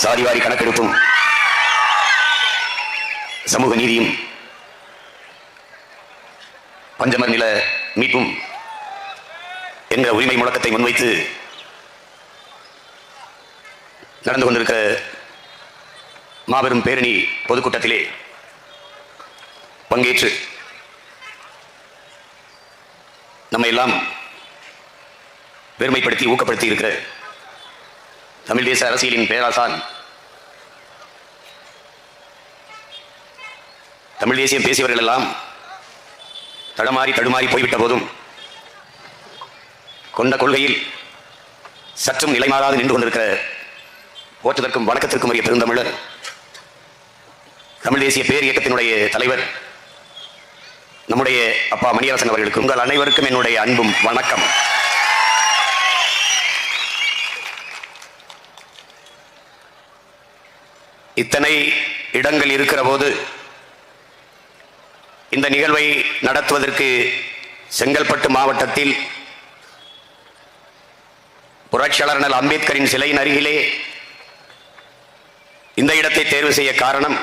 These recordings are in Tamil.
சாதிவாரி கணக்கெடுப்பும் சமூக நீதியும் பஞ்சமர் நில மீட்பும் என்ற உரிமை முழக்கத்தை முன்வைத்து நடந்து கொண்டிருக்கிற மாபெரும் பேரணி பொதுக்கூட்டத்திலே பங்கேற்று நம்மை எல்லாம் பெருமைப்படுத்தி ஊக்கப்படுத்தி இருக்கிற தமிழ் தேச அரசியலின் பேராசான் தமிழ் தேசியம் பேசியவர்கள் எல்லாம் தடுமாறி போய்விட்ட போதும் கொண்ட கொள்கையில் சற்றும் நிலைமாறாது நின்று கொண்டிருக்கிற போற்றுதற்கும் வணக்கத்திற்கும் உரிய பெருந்தமிழர் தமிழ் தேசிய பேர் இயக்கத்தினுடைய தலைவர் நம்முடைய அப்பா மணியரசன் அவர்களுக்கு உங்கள் அனைவருக்கும் என்னுடைய அன்பும் வணக்கம். இத்தனை இடங்கள் இருக்கிற போது இந்த நிகழ்வை நடத்துவதற்கு செங்கல்பட்டு மாவட்டத்தில் புரட்சியாளர் அண்ணல் அம்பேத்கரின் சிலையின் அருகிலே இந்த இடத்தை தேர்வு செய்ய காரணம்,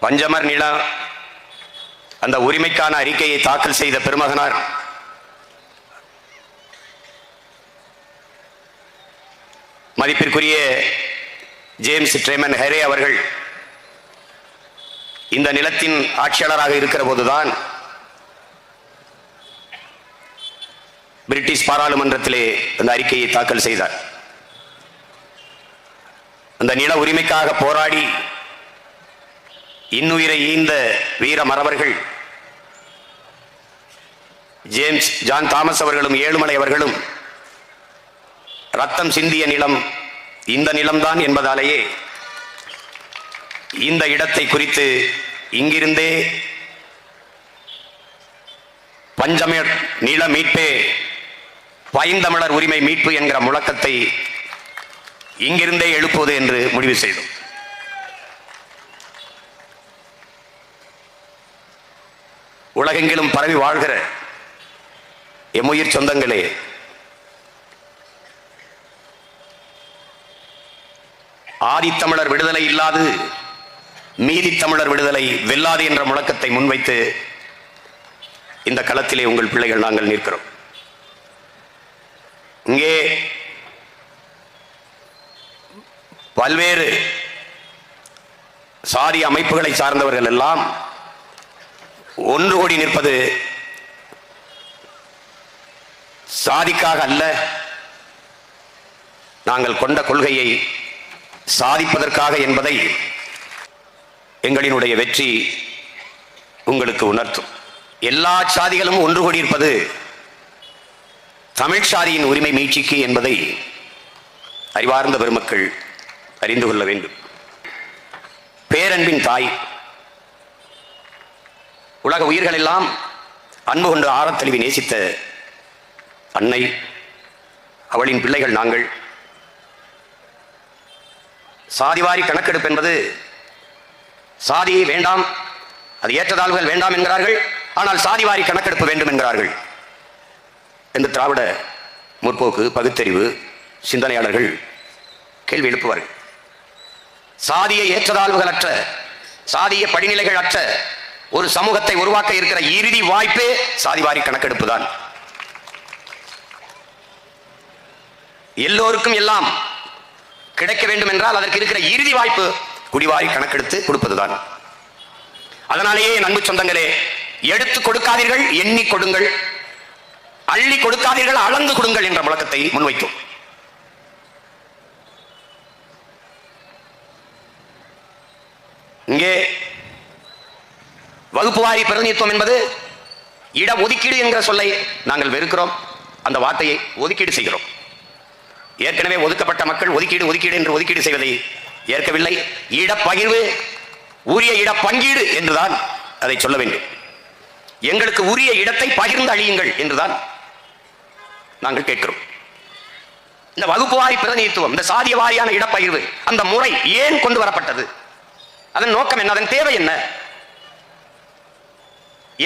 பஞ்சமர் நில அந்த உரிமைக்கான அறிக்கையை தாக்கல் செய்த பெருமகனார் மதிப்பிற்குரிய ஜேம்ஸ் ட்ரேமன் ஹெரே அவர்கள் இந்த நிலத்தின் ஆட்சியாளராக இருக்கிற போதுதான் பிரிட்டிஷ் பாராளுமன்றத்திலே அந்த அறிக்கையை தாக்கல் செய்தார். அந்த நில உரிமைக்காக போராடி இன்னுயிரை ஈந்த வீர மறவர்கள் ஜேம்ஸ் ஜான் தாமஸ் அவர்களும் ஏழுமலை அவர்களும் ரத்தம் சிந்திய நிலம் இந்த நிலம்தான் என்பதாலேயே இந்த இடத்தை குறித்து இங்கிருந்தே பஞ்சமர் நில மீட்பே பைந்தமிழர் உரிமை மீட்பு என்கிற முழக்கத்தை இங்கிருந்தே எழுப்புவது என்று முடிவு செய்தோம். உலகெங்கிலும் பரவி வாழ்கிற எம்முயிர் சொந்தங்களே, ஆதித்தமிழர் விடுதலை இல்லாது மீதி தமிழர் விடுதலை வெல்லாது என்ற முழக்கத்தை முன்வைத்து இந்த களத்திலே உங்கள் பிள்ளைகள் நாங்கள் நிற்கிறோம். இங்கே பல்வேறு சாதி அமைப்புகளை சார்ந்தவர்கள் எல்லாம் ஒன்று கூடி நிற்பது சாதிக்காக அல்ல, நாங்கள் கொண்ட கொள்கையை சாதிப்பதற்காக என்பதை எங்களினுடைய வெற்றி உங்களுக்கு உணர்த்தும். எல்லா சாதிகளும் ஒன்று கூடியிருப்பது தமிழ் சாதியின் உரிமை மீட்சிக்கு என்பதை அறிவார்ந்த பெருமக்கள் அறிந்து கொள்ள வேண்டும். பேரன்பின் தாய், உலக உயிர்கள் எல்லாம் அன்பு கொண்டு ஆரத்தழுவி நேசித்த அன்னை, அவளின் பிள்ளைகள் நாங்கள். சாதிவாரி கணக்கெடுப்பு என்பது சாதியை வேண்டாம், அது ஏற்றத்தாழ்வுகள் வேண்டாம் என்கிறார்கள், ஆனால் சாதிவாரி கணக்கெடுப்பு வேண்டும் என்கிறார்கள் என்று திராவிட முற்போக்கு பகுத்தறிவு சிந்தனையாளர்கள் கேள்வி எழுப்புவார்கள். சாதிய ஏற்றத்தாழ்வுகள் அற்ற, சாதிய படிநிலைகள் அற்ற ஒரு சமூகத்தை உருவாக்க இருக்கிற இறுதி வாய்ப்பே சாதிவாரி கணக்கெடுப்பு தான். எல்லோருக்கும் எல்லாம் கிடைக்க வேண்டும் என்றால் அதற்கு இருக்கிற இறுதி வாய்ப்பு குடிவாரி கணக்கெடுத்து கொடுப்பதுதான். அதனாலேயே அன்பு சொந்தங்களே, எடுத்து கொடுக்காதீர்கள், எண்ணி கொடுங்கள், அள்ளி கொடுக்காதீர்கள், அளந்து கொடுங்கள் என்ற முழக்கத்தை முன்வைத்தோம். இங்கே வகுப்பு வாரி பிரதிநிதித்துவம் என்பது இட ஒதுக்கீடு என்கிற சொல்லை நாங்கள் வெறுக்கிறோம். அந்த வார்த்தையை ஒதுக்கீடு செய்கிறோம். ஏற்கனவே ஒதுக்கப்பட்ட மக்கள் ஒதுக்கீடு என்று ஒதுக்கீடு செய்வதை ஏற்கவில்லை. இடப்பகிர்வு, உரிய இட பங்கீடு என்றுதான் அதை சொல்ல வேண்டும். எங்களுக்கு உரிய இடத்தை பகிர்ந்து அழியுங்கள் என்றுதான் நாங்கள் கேட்கிறோம். இந்த வகுப்பு வாரி பிரதிநிதித்துவம், இந்த சாதிய வாரியான இடப்பகிர்வு, அந்த முறை ஏன் கொண்டு வரப்பட்டது? அதன் நோக்கம் என்ன? அதன் தேவை என்ன?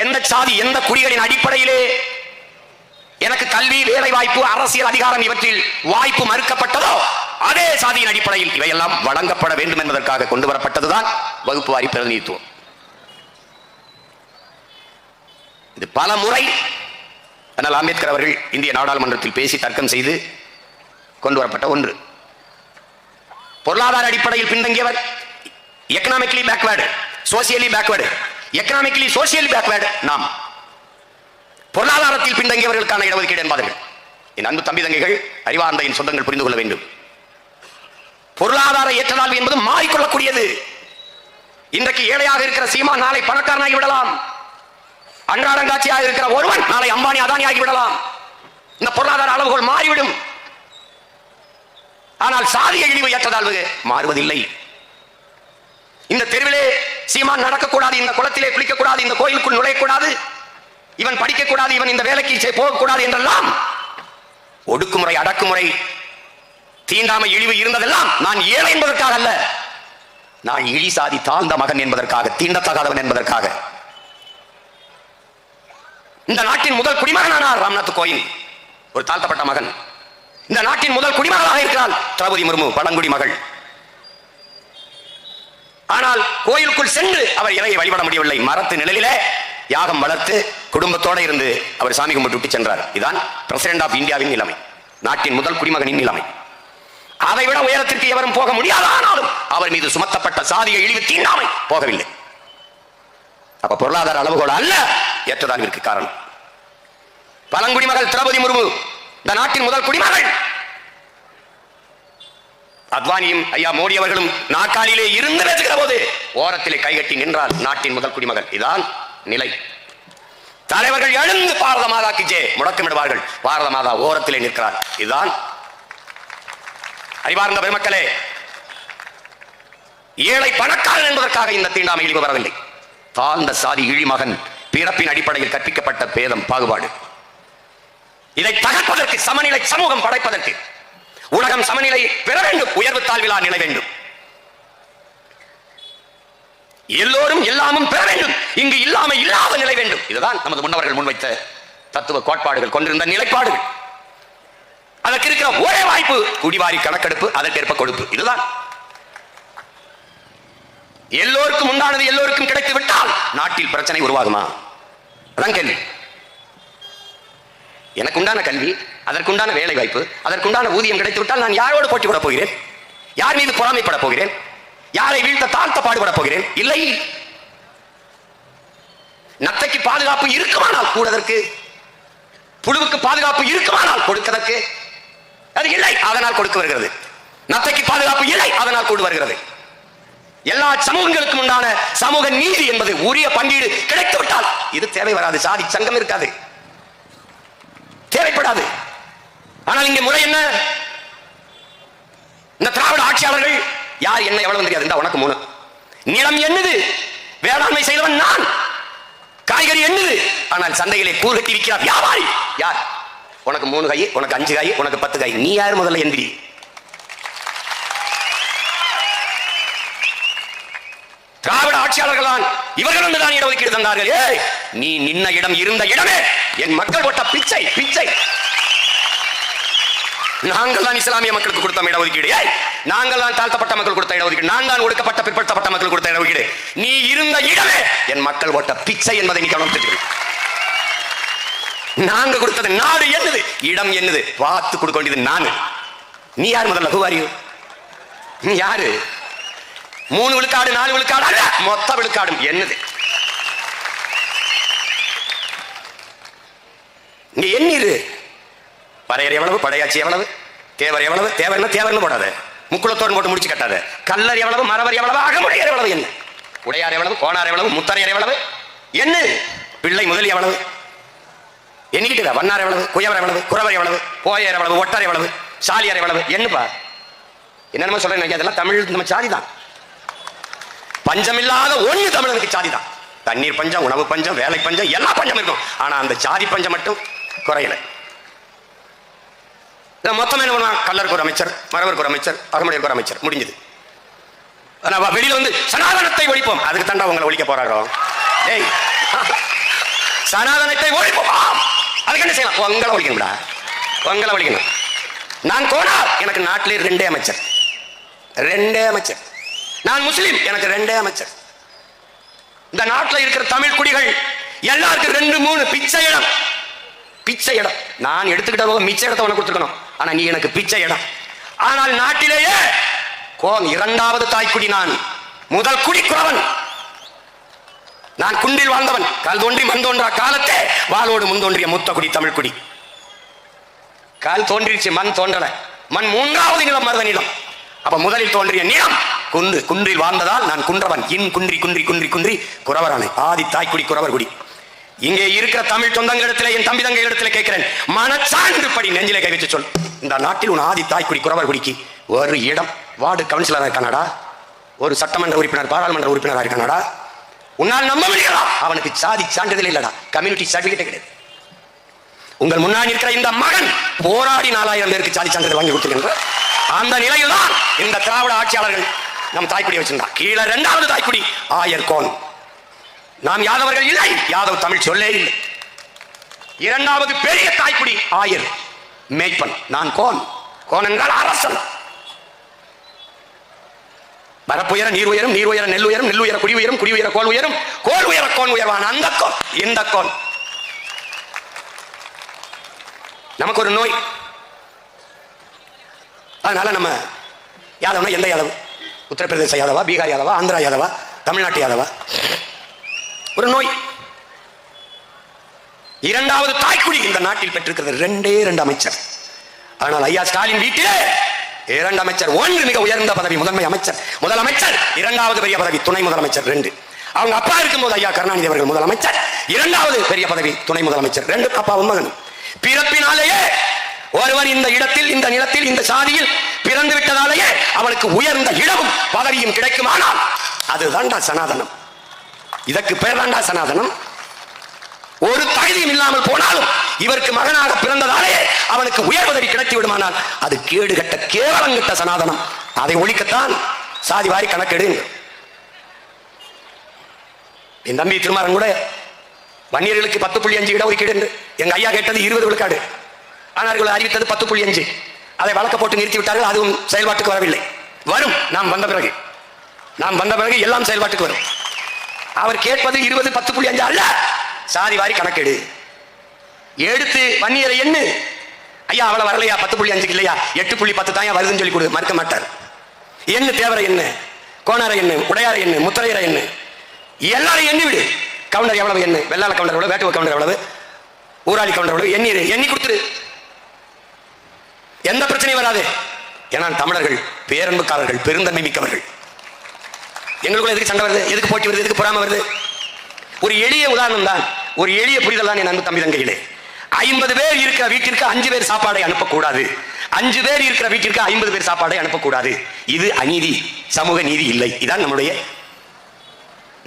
எந்த சாதி எந்த குடிகளின் அடிப்படையிலே எனக்கு கல்வி, வேலை வாய்ப்பு, அரசியல் அதிகாரம் இவற்றில் வாய்ப்பு மறுக்கப்பட்டதோ அதே சாதியின் அடிப்படையில் இவையெல்லாம் வழங்கப்பட வேண்டும் என்பதற்காக கொண்டு வரப்பட்டதுதான் வகுப்பு வாரி பிரதிநிதித்துவம். இது பல முறை ஆனால் அம்பேத்கர் அவர்கள் இந்திய நாடாளுமன்றத்தில் பேசி தர்க்கம் செய்து கொண்டு வரப்பட்ட ஒன்று. பொருளாதார அடிப்படையில் பின்தங்கியவர், economically backward, socially backward, economically socially backward நாம். பொருளாதாரத்தில் பின்தங்கியவர்களுக்கான இடஒதுக்கீடு என்பார்கள். என் அன்பு தம்பி தங்கைகள், அறிவார்ந்த என் சொந்தங்கள் புரிந்து கொள்ள வேண்டும். பொருளாதார ஏற்றத்தாழ்வு என்பது மாறிக்கொள்ளக்கூடியது. இன்றைக்கு ஏழையாக இருக்கிற சீமா நாளை பணக்காரனாகி விடலாம். அன்றாடங்காட்சியாக இருக்கிற ஒருவன் நாளை அம்பானி அதானி ஆகி விடலாம். இந்த பொருளாதார அளவுகள் மாறிவிடும். ஆனால் சாதிய இழிவு ஏற்றத்தாழ்வு மாறுவதில்லை. இந்த தெருவிலே சீமான் நடக்கக்கூடாது, இந்த குளத்திலே குளிக்கக்கூடாது, இந்த கோயிலுக்குள் நுழையக்கூடாது, இவன் படிக்கக்கூடாது, இவன் இந்த வேலைக்கு போகக்கூடாது என்றெல்லாம் ஒடுக்குமுறை, அடக்குமுறை, தீண்டாமை, இழிவு இருந்ததெல்லாம் நான் ஏழை என்பதற்காக அல்ல, நான் இழி சாதி தாழ்ந்த மகன் என்பதற்காக, தீண்டத்தகாதவன் என்பதற்காக. இந்த நாட்டின் முதல் குடிமகனானார் ராம்நாத் கோவிந்த், ஒரு தாழ்த்தப்பட்ட மகன். இந்த நாட்டின் முதல் குடிமகனாக இருக்கிறாள் திரௌபதி முர்மு, பழங்குடி மகள். ஆனால் கோயிலுக்குள் சென்று அவர் இறையை வழிபட முடியவில்லை. மரத்து நிழலிலே யாகம் வளர்த்து குடும்பத்தோடு இருந்து அவர் சாமி கும்பிட்டு விட்டு சென்றார். இதுதான் பிரசிடென்ட் ஆஃப் இந்தியாவின் நிலைமை, நாட்டின் முதல் குடிமகனின் நிலைமை. அதை விட உயரத்திற்கு எவரும் போக முடியாது. ஆனாலும் அவர் மீது சுமத்தப்பட்ட சாதிய இழிவு தீண்டாமை போகவில்லை. அப்ப பொருளாதார அளவுகோல் அல்ல ஏற்றத்தாழ்விற்கு காரணம். பழங்குடி மகள் திரௌபதி முர்மு இந்த நாட்டின் முதல் குடிமகள். அத்வானியும் ஐயா மோடி அவர்களும் நாற்காலியிலே இருந்து பேசுகிற போது ஓரத்திலே கைகட்டி நின்றால் நாட்டின் முதல் குடிமகள். இதான் நிலை. தலைவர்கள் எழுந்து பாரத மாதாக்கு ஜெய் முழக்கமிடுவார்கள், பாரத மாதா ஓரத்திலே நிற்கிறார். இதுதான் அறிவார்ந்த பெருமக்களே. ஏழை பணக்காரன் என்பதற்காக இந்த தீண்டாமை இழிவு வரவில்லை. தாழ்ந்த சாதி இழிமகன் பிறப்பின் அடிப்படையில் கற்பிக்கப்பட்ட பேதம், பாகுபாடு. இதை தகர்ப்பதற்கு, சமநிலை சமூகம் படைப்பதற்கு, உலகம் சமநிலை பெற வேண்டும், உயர்வு தாழ்விலா நிலை வேண்டும், எல்லோரும் எல்லாமும் பெற வேண்டும், இங்கு இல்லாமல் இல்லாத நிலை வேண்டும். இதுதான் நமது முன்னவர்கள் முன்வைத்த தத்துவ கோட்பாடுகள், கொண்டிருந்த நிலைப்பாடுகள். அதற்கு இருக்கிற ஒரே வாய்ப்பு குடிவாரி கணக்கெடுப்பு, அதற்கேற்ப கொடுப்பு. இதுதான் எல்லோருக்கும் உண்டானது எல்லோருக்கும் கிடைத்து விட்டால் நாட்டில் பிரச்சனை உருவாகுமா? அதான் கேள்வி. எனக்கு உண்டான கல்வி, அதற்குண்டான வேலை வாய்ப்பு, அதற்குண்டான ஊதியம் கிடைத்து விட்டால் நான் யாரோடு போட்டி போட போகிறேன்? யார் மீது பொறாமைப்பட போகிறேன்? யாரை வீழ்த்த தாழ்த்த பாடுபட போகிறேன்? இல்லை. நத்தைக்கு பாதுகாப்பு இருக்குமானால் கூடதற்கு, புழுவுக்கு பாதுகாப்பு இருக்குமானால் கொடுக்கதற்கு அது இல்லை, அதனால் கொடுக்க வருகிறது. நத்தைக்கு பாதுகாப்பு இல்லை, அதனால் கூடு வருகிறது. எல்லா சமூகங்களுக்கும் உண்டான சமூக நீதி என்பது உரிய பங்கீடு கிடைத்து விட்டால் இது தேவை வராது, சாதி சங்கம் இருக்காது, தேவைப்படாது. ஆனால் இங்கே முறை என்ன? இந்த திராவிட ஆட்சியாளர்கள் யார் என்ன எவ்வளவு தெரியாது, இந்த உனக்கு 3 நிலம் என்னது, வேளாண்மை செய்தவன் நான், காய்கறி என்னது, ஆனால் சந்தையிலே கூறு கட்டி விற்கிறார் வியாபாரி யார்? உனக்கு 3 காய், உனக்கு 5 காய், உனக்கு 10 காய், நீ யார் முதல்ல எந்திரி? திராவிட ஆட்சியாளர்கள் தான், இவர்கள் தான் இடஒதுக்கீடு தந்தார்கள். நீ நின்ன இடம் இருந்த இடமே என் மக்கள் போட்ட பிச்சை பிச்சை. நாங்கள் தான் இஸ்லாமிய மக்களுக்கு கொடுத்த இடஒதுக்கீடு, நாங்கள் தான் தாழ்த்தப்பட்ட மக்கள் கொடுத்த இடஒதுக்கீடு, நான் தான் ஒடுக்கப்பட்ட பிற்படுத்தப்பட்ட மக்கள் கொடுத்த இடஒதுக்கீடு. நீ இருந்த இடமே என் மக்கள் போட்ட பிச்சை என்பதை நீ கவனித்து. நாங்க கொடுத்தது நாடு என்னது, இடம் என்னது பார்த்து கொடுக்க வேண்டியது நானு. நீ யார் முதல்ல? ஹூவாரியு? நீ யாரு? 3 விழுக்காடு 4 விழுக்காடு அல்ல, மொத்த விழுக்காடும் என்னது? இங்க எண்ணிரு. பறையர் எவ்வளவு, படையாட்சி எவ்வளவு, தேவர் எவ்வளவு, தேவர்னா தேவர்னு போடாத, முக்குளத்தோடு போட்டு முடிச்சு கட்டாத. கல்லர் எவ்வளவு, மரவர் எவ்வளவு, அகமுடையர் எவ்வளவு, என்ன உடையார் எவ்வளவு, கோணார் எவ்வளவு, முத்தரையர் எவ்வளவு, என்ன பிள்ளை முதல் எவ்வளவு எண்ணிக்கிட்டு, வண்ணார் எவ்வளவு, குயவர் எவ்வளவு, குறவர் எவ்வளவு, போயர் எவ்வளவு, ஒட்டார் எவ்வளவு, சாலியார் எவ்வளவு, என்னப்பா என்னென்ன சொல்றேன். அதெல்லாம் தமிழ் நம்ம சாதி தான். பஞ்சமில்லாத ஒண்ணு தமிழனுக்கு சாதி தான். தண்ணீர் பஞ்சம், உணவு பஞ்சம், வேலை பஞ்சம், எல்லா பஞ்சம் இருக்கும். ஆனா அந்த சாதி பஞ்சம் மட்டும் குறையல. மொத்தம் என்ன பண்ணுவான்? கல்லருக்கு ஒரு அமைச்சர், மரவருக்கு ஒரு அமைச்சர், அகமுடையருக்கு ஒரு அமைச்சர், முடிஞ்சது. வெளியில வந்து சனாதனத்தை ஒழிப்போம், அதுக்கு தாண்டா உங்களை ஒழிக்க போறாரோ? சனாதனத்தை ஒழிப்போம், அதுக்கு என்ன செய்யலாம்? உங்களை ஒழிக்கணும்டா, உங்களை ஒழிக்கணும். நான் கோனார், எனக்கு நாட்டிலே 2 அமைச்சர், 2 அமைச்சர். நான் முஸ்லீம், எனக்கு 2 அமைச்சர். இந்த நாட்டில் இருக்கிற தமிழ் குடிகள் எல்லாருக்கும் 2, 3 பிச்சை இடம், பிச்சை இடம். நான் எடுத்துக்கிட்ட மிச்ச இடத்தை உனக்கு கொடுத்துக்கணும், ஆனா நீ எனக்கு பிச்சை இடம். ஆனால் நாட்டிலேயே கோன் 2வது தாய்க்குடி, நான் முதல் குடி குறவன். நான் குன்றில் வாழ்ந்தவன். கால் தோன்றி மண் தோன்றா காலத்தே வாளோடு முந்தோன்றிய மூத்த குடி தமிழ் குடி. கால் தோன்றிச்சு, மண் தோன்றல. மண் 3வது நிலம் மருத நிலம். அப்ப முதலில் தோன்றிய நிலம் குன்று. குன்றில் வாழ்ந்ததால் நான் குன்றவன். இன் குன்றி குன்றி குன்றி குன்றி குறவரானே. ஆதி தாய்க்குடி குறவர் குடி. இங்கே இருக்கிற தமிழ் சொந்தங்களிடத்தில், என் தம்பி தங்க இடத்துல கேட்கிறேன், மனச்சான்று படி நெஞ்சிலே கை வச்சு சொல். இந்த நாட்டில் உன் ஆதி தாய்க்குடி குறவர் குடிக்கு ஒரு இடம், வார்டு கவுன்சிலராக இருக்கானடா, ஒரு சட்டமன்ற உறுப்பினர், பாராளுமன்ற உறுப்பினராக இருக்கானடா? உன்னால் நம்ப முடியல. அவனுக்கு சாதி சான்றிதழ் இல்லடா, கம்யூனிட்டி சர்டிபிகேட் கிடையாது. உங்கள் முன்னாடி இருக்கிற இந்த மகன் போராடி 4000 பேருக்கு சாதி சான்றிதழ் வாங்கி கொடுத்துருக்கின்ற அந்த நிலையில் தான் இந்த திராவிட ஆட்சியாளர்கள் நம் தாய்க்குடி வச்சிருந்தார். கீழே 2வது தாய்க்குடி ஆயர் கோன். நாம் யாதவர்கள் இல்லை, யாதவ் தமிழ் சொல்லே இல்லை. 2வது பெரிய தாய்க்குடி ஆயர் மேய்ப்பன். நான் கோன். கோன் என்றால் அரசன். வரப்புயர நீர் உயரும், நீர் உயர நெல் உயரும், நெல் உயர குடி உயரும், குடி உயர கோல் உயரும், கோல் உயர கோன் உயர்வான். அந்த கோன், இந்த கோன். நமக்கு ஒரு நோய், அதனால நம்ம யாதவனா எந்த யாதவ்? உத்தரப்பிரதேச யாதவா, பீகார் யாதவா, ஆந்திரா யாதவா, தமிழ்நாட்டு யாதவா? ஒரு நோய். 2வது தாய்க்குடி இந்த நாட்டில் பெற்றிருக்கிறது 2 அமைச்சர். ஆனால் ஐயா ஸ்டாலின் வீட்டிலே 2 அமைச்சர். 1 மிக உயர்ந்த பதவி, முதன்மை அமைச்சர், முதலமைச்சர். 2வது பெரிய பதவி துணை முதலமைச்சர் 2. அவங்க அப்பா இருக்கும்போது ஐயா கருணாநிதி அவர்கள் முதலமைச்சர். 2வது பெரிய பதவி துணை முதலமைச்சர் 2. அப்பாவும் மகனும். பிறப்பினாலேயே ஒருவன் இந்த இடத்தில், இந்த நிலத்தில், இந்த சாதியில் பிறந்து விட்டதாலேயே அவனுக்கு உயர்ந்த இடமும் பதவியும் கிடைக்குமானால் அதுதான்டா சனாதனம். இதற்கு பேர் தான்டா சனாதனம். ஒரு தகுதியும் இல்லாமல் போனாலும் இவருக்கு மகனாக பிறந்ததாலேயே அவனுக்கு உயர் பதவி கிடைத்து விடுமானால் அது கேடு கட்ட கேவலம் கட்ட சனாதனம். அதை ஒழிக்கத்தான் சாதி வாரி கணக்கெடு. என் தம்பி திருமாறன் கூட வன்னியர்களுக்கு 10.5 இடஒதுக்கீடு என்று எங்க ஐயா கேட்டது 20 விழுக்காடு. ஆனால் அறிவித்தது 10.5. அதை வழக்க போட்டு நிறுத்தி விட்டார்கள். அதுவும் செயல்பாட்டுக்கு வரவில்லை. வரும், நாம் வந்த பிறகு எல்லாம் செயல்பாட்டுக்கு வரும். அவர் கேட்பது 20 10.5 அல்ல, சாதி வாரி கணக்கெடு. எடுத்து வன்னியரை என்ன ஐயா அவ்வளவு வரலையா, 10.5 இல்லையா, 8.10 தான் வருதுன்னு சொல்லி கொடு, மறுக்க மாட்டார். என்ன தேவரை என்ன, கோணாரை என்ன, உடையாரை என்ன, முத்திரையரை என்ன, எல்லாரும் எண்ணி விடு. கவுண்டர் எவ்வளவு என்ன, வெள்ளாள கவுண்டர் எவ்வளவு, வேட்டுவ கவுண்டர் எவ்வளவு, ஊராளி கவுண்டர் எவ்வளவு, எண்ணி கொடுத்துரு. எந்த பிரச்சனையும் வராது. ஏன்னா தமிழர்கள் பேரன்புக்காரர்கள், பெருந்தன்மை மிக்கவர்கள். எங்களுக்குள்ள எதுக்கு சண்டை வருது, எதுக்கு போட்டி வருது, எதுக்கு பொறாமை வருது? ஒரு எளிய உதாரணம் தான், ஒரு எளிய புரிதல் தான் என் அன்பு தம்பி தங்கைகளே. 50 பேர் இருக்கிற வீட்டிற்கு 5 பேர் சாப்பாடை அனுப்பக்கூடாது. 5 பேர் இருக்கிற வீட்டிற்கு 50 பேர் சாப்பாடை அனுப்பக்கூடாது. இது அநீதி, சமூக நீதி இல்லை. இதான் நம்முடைய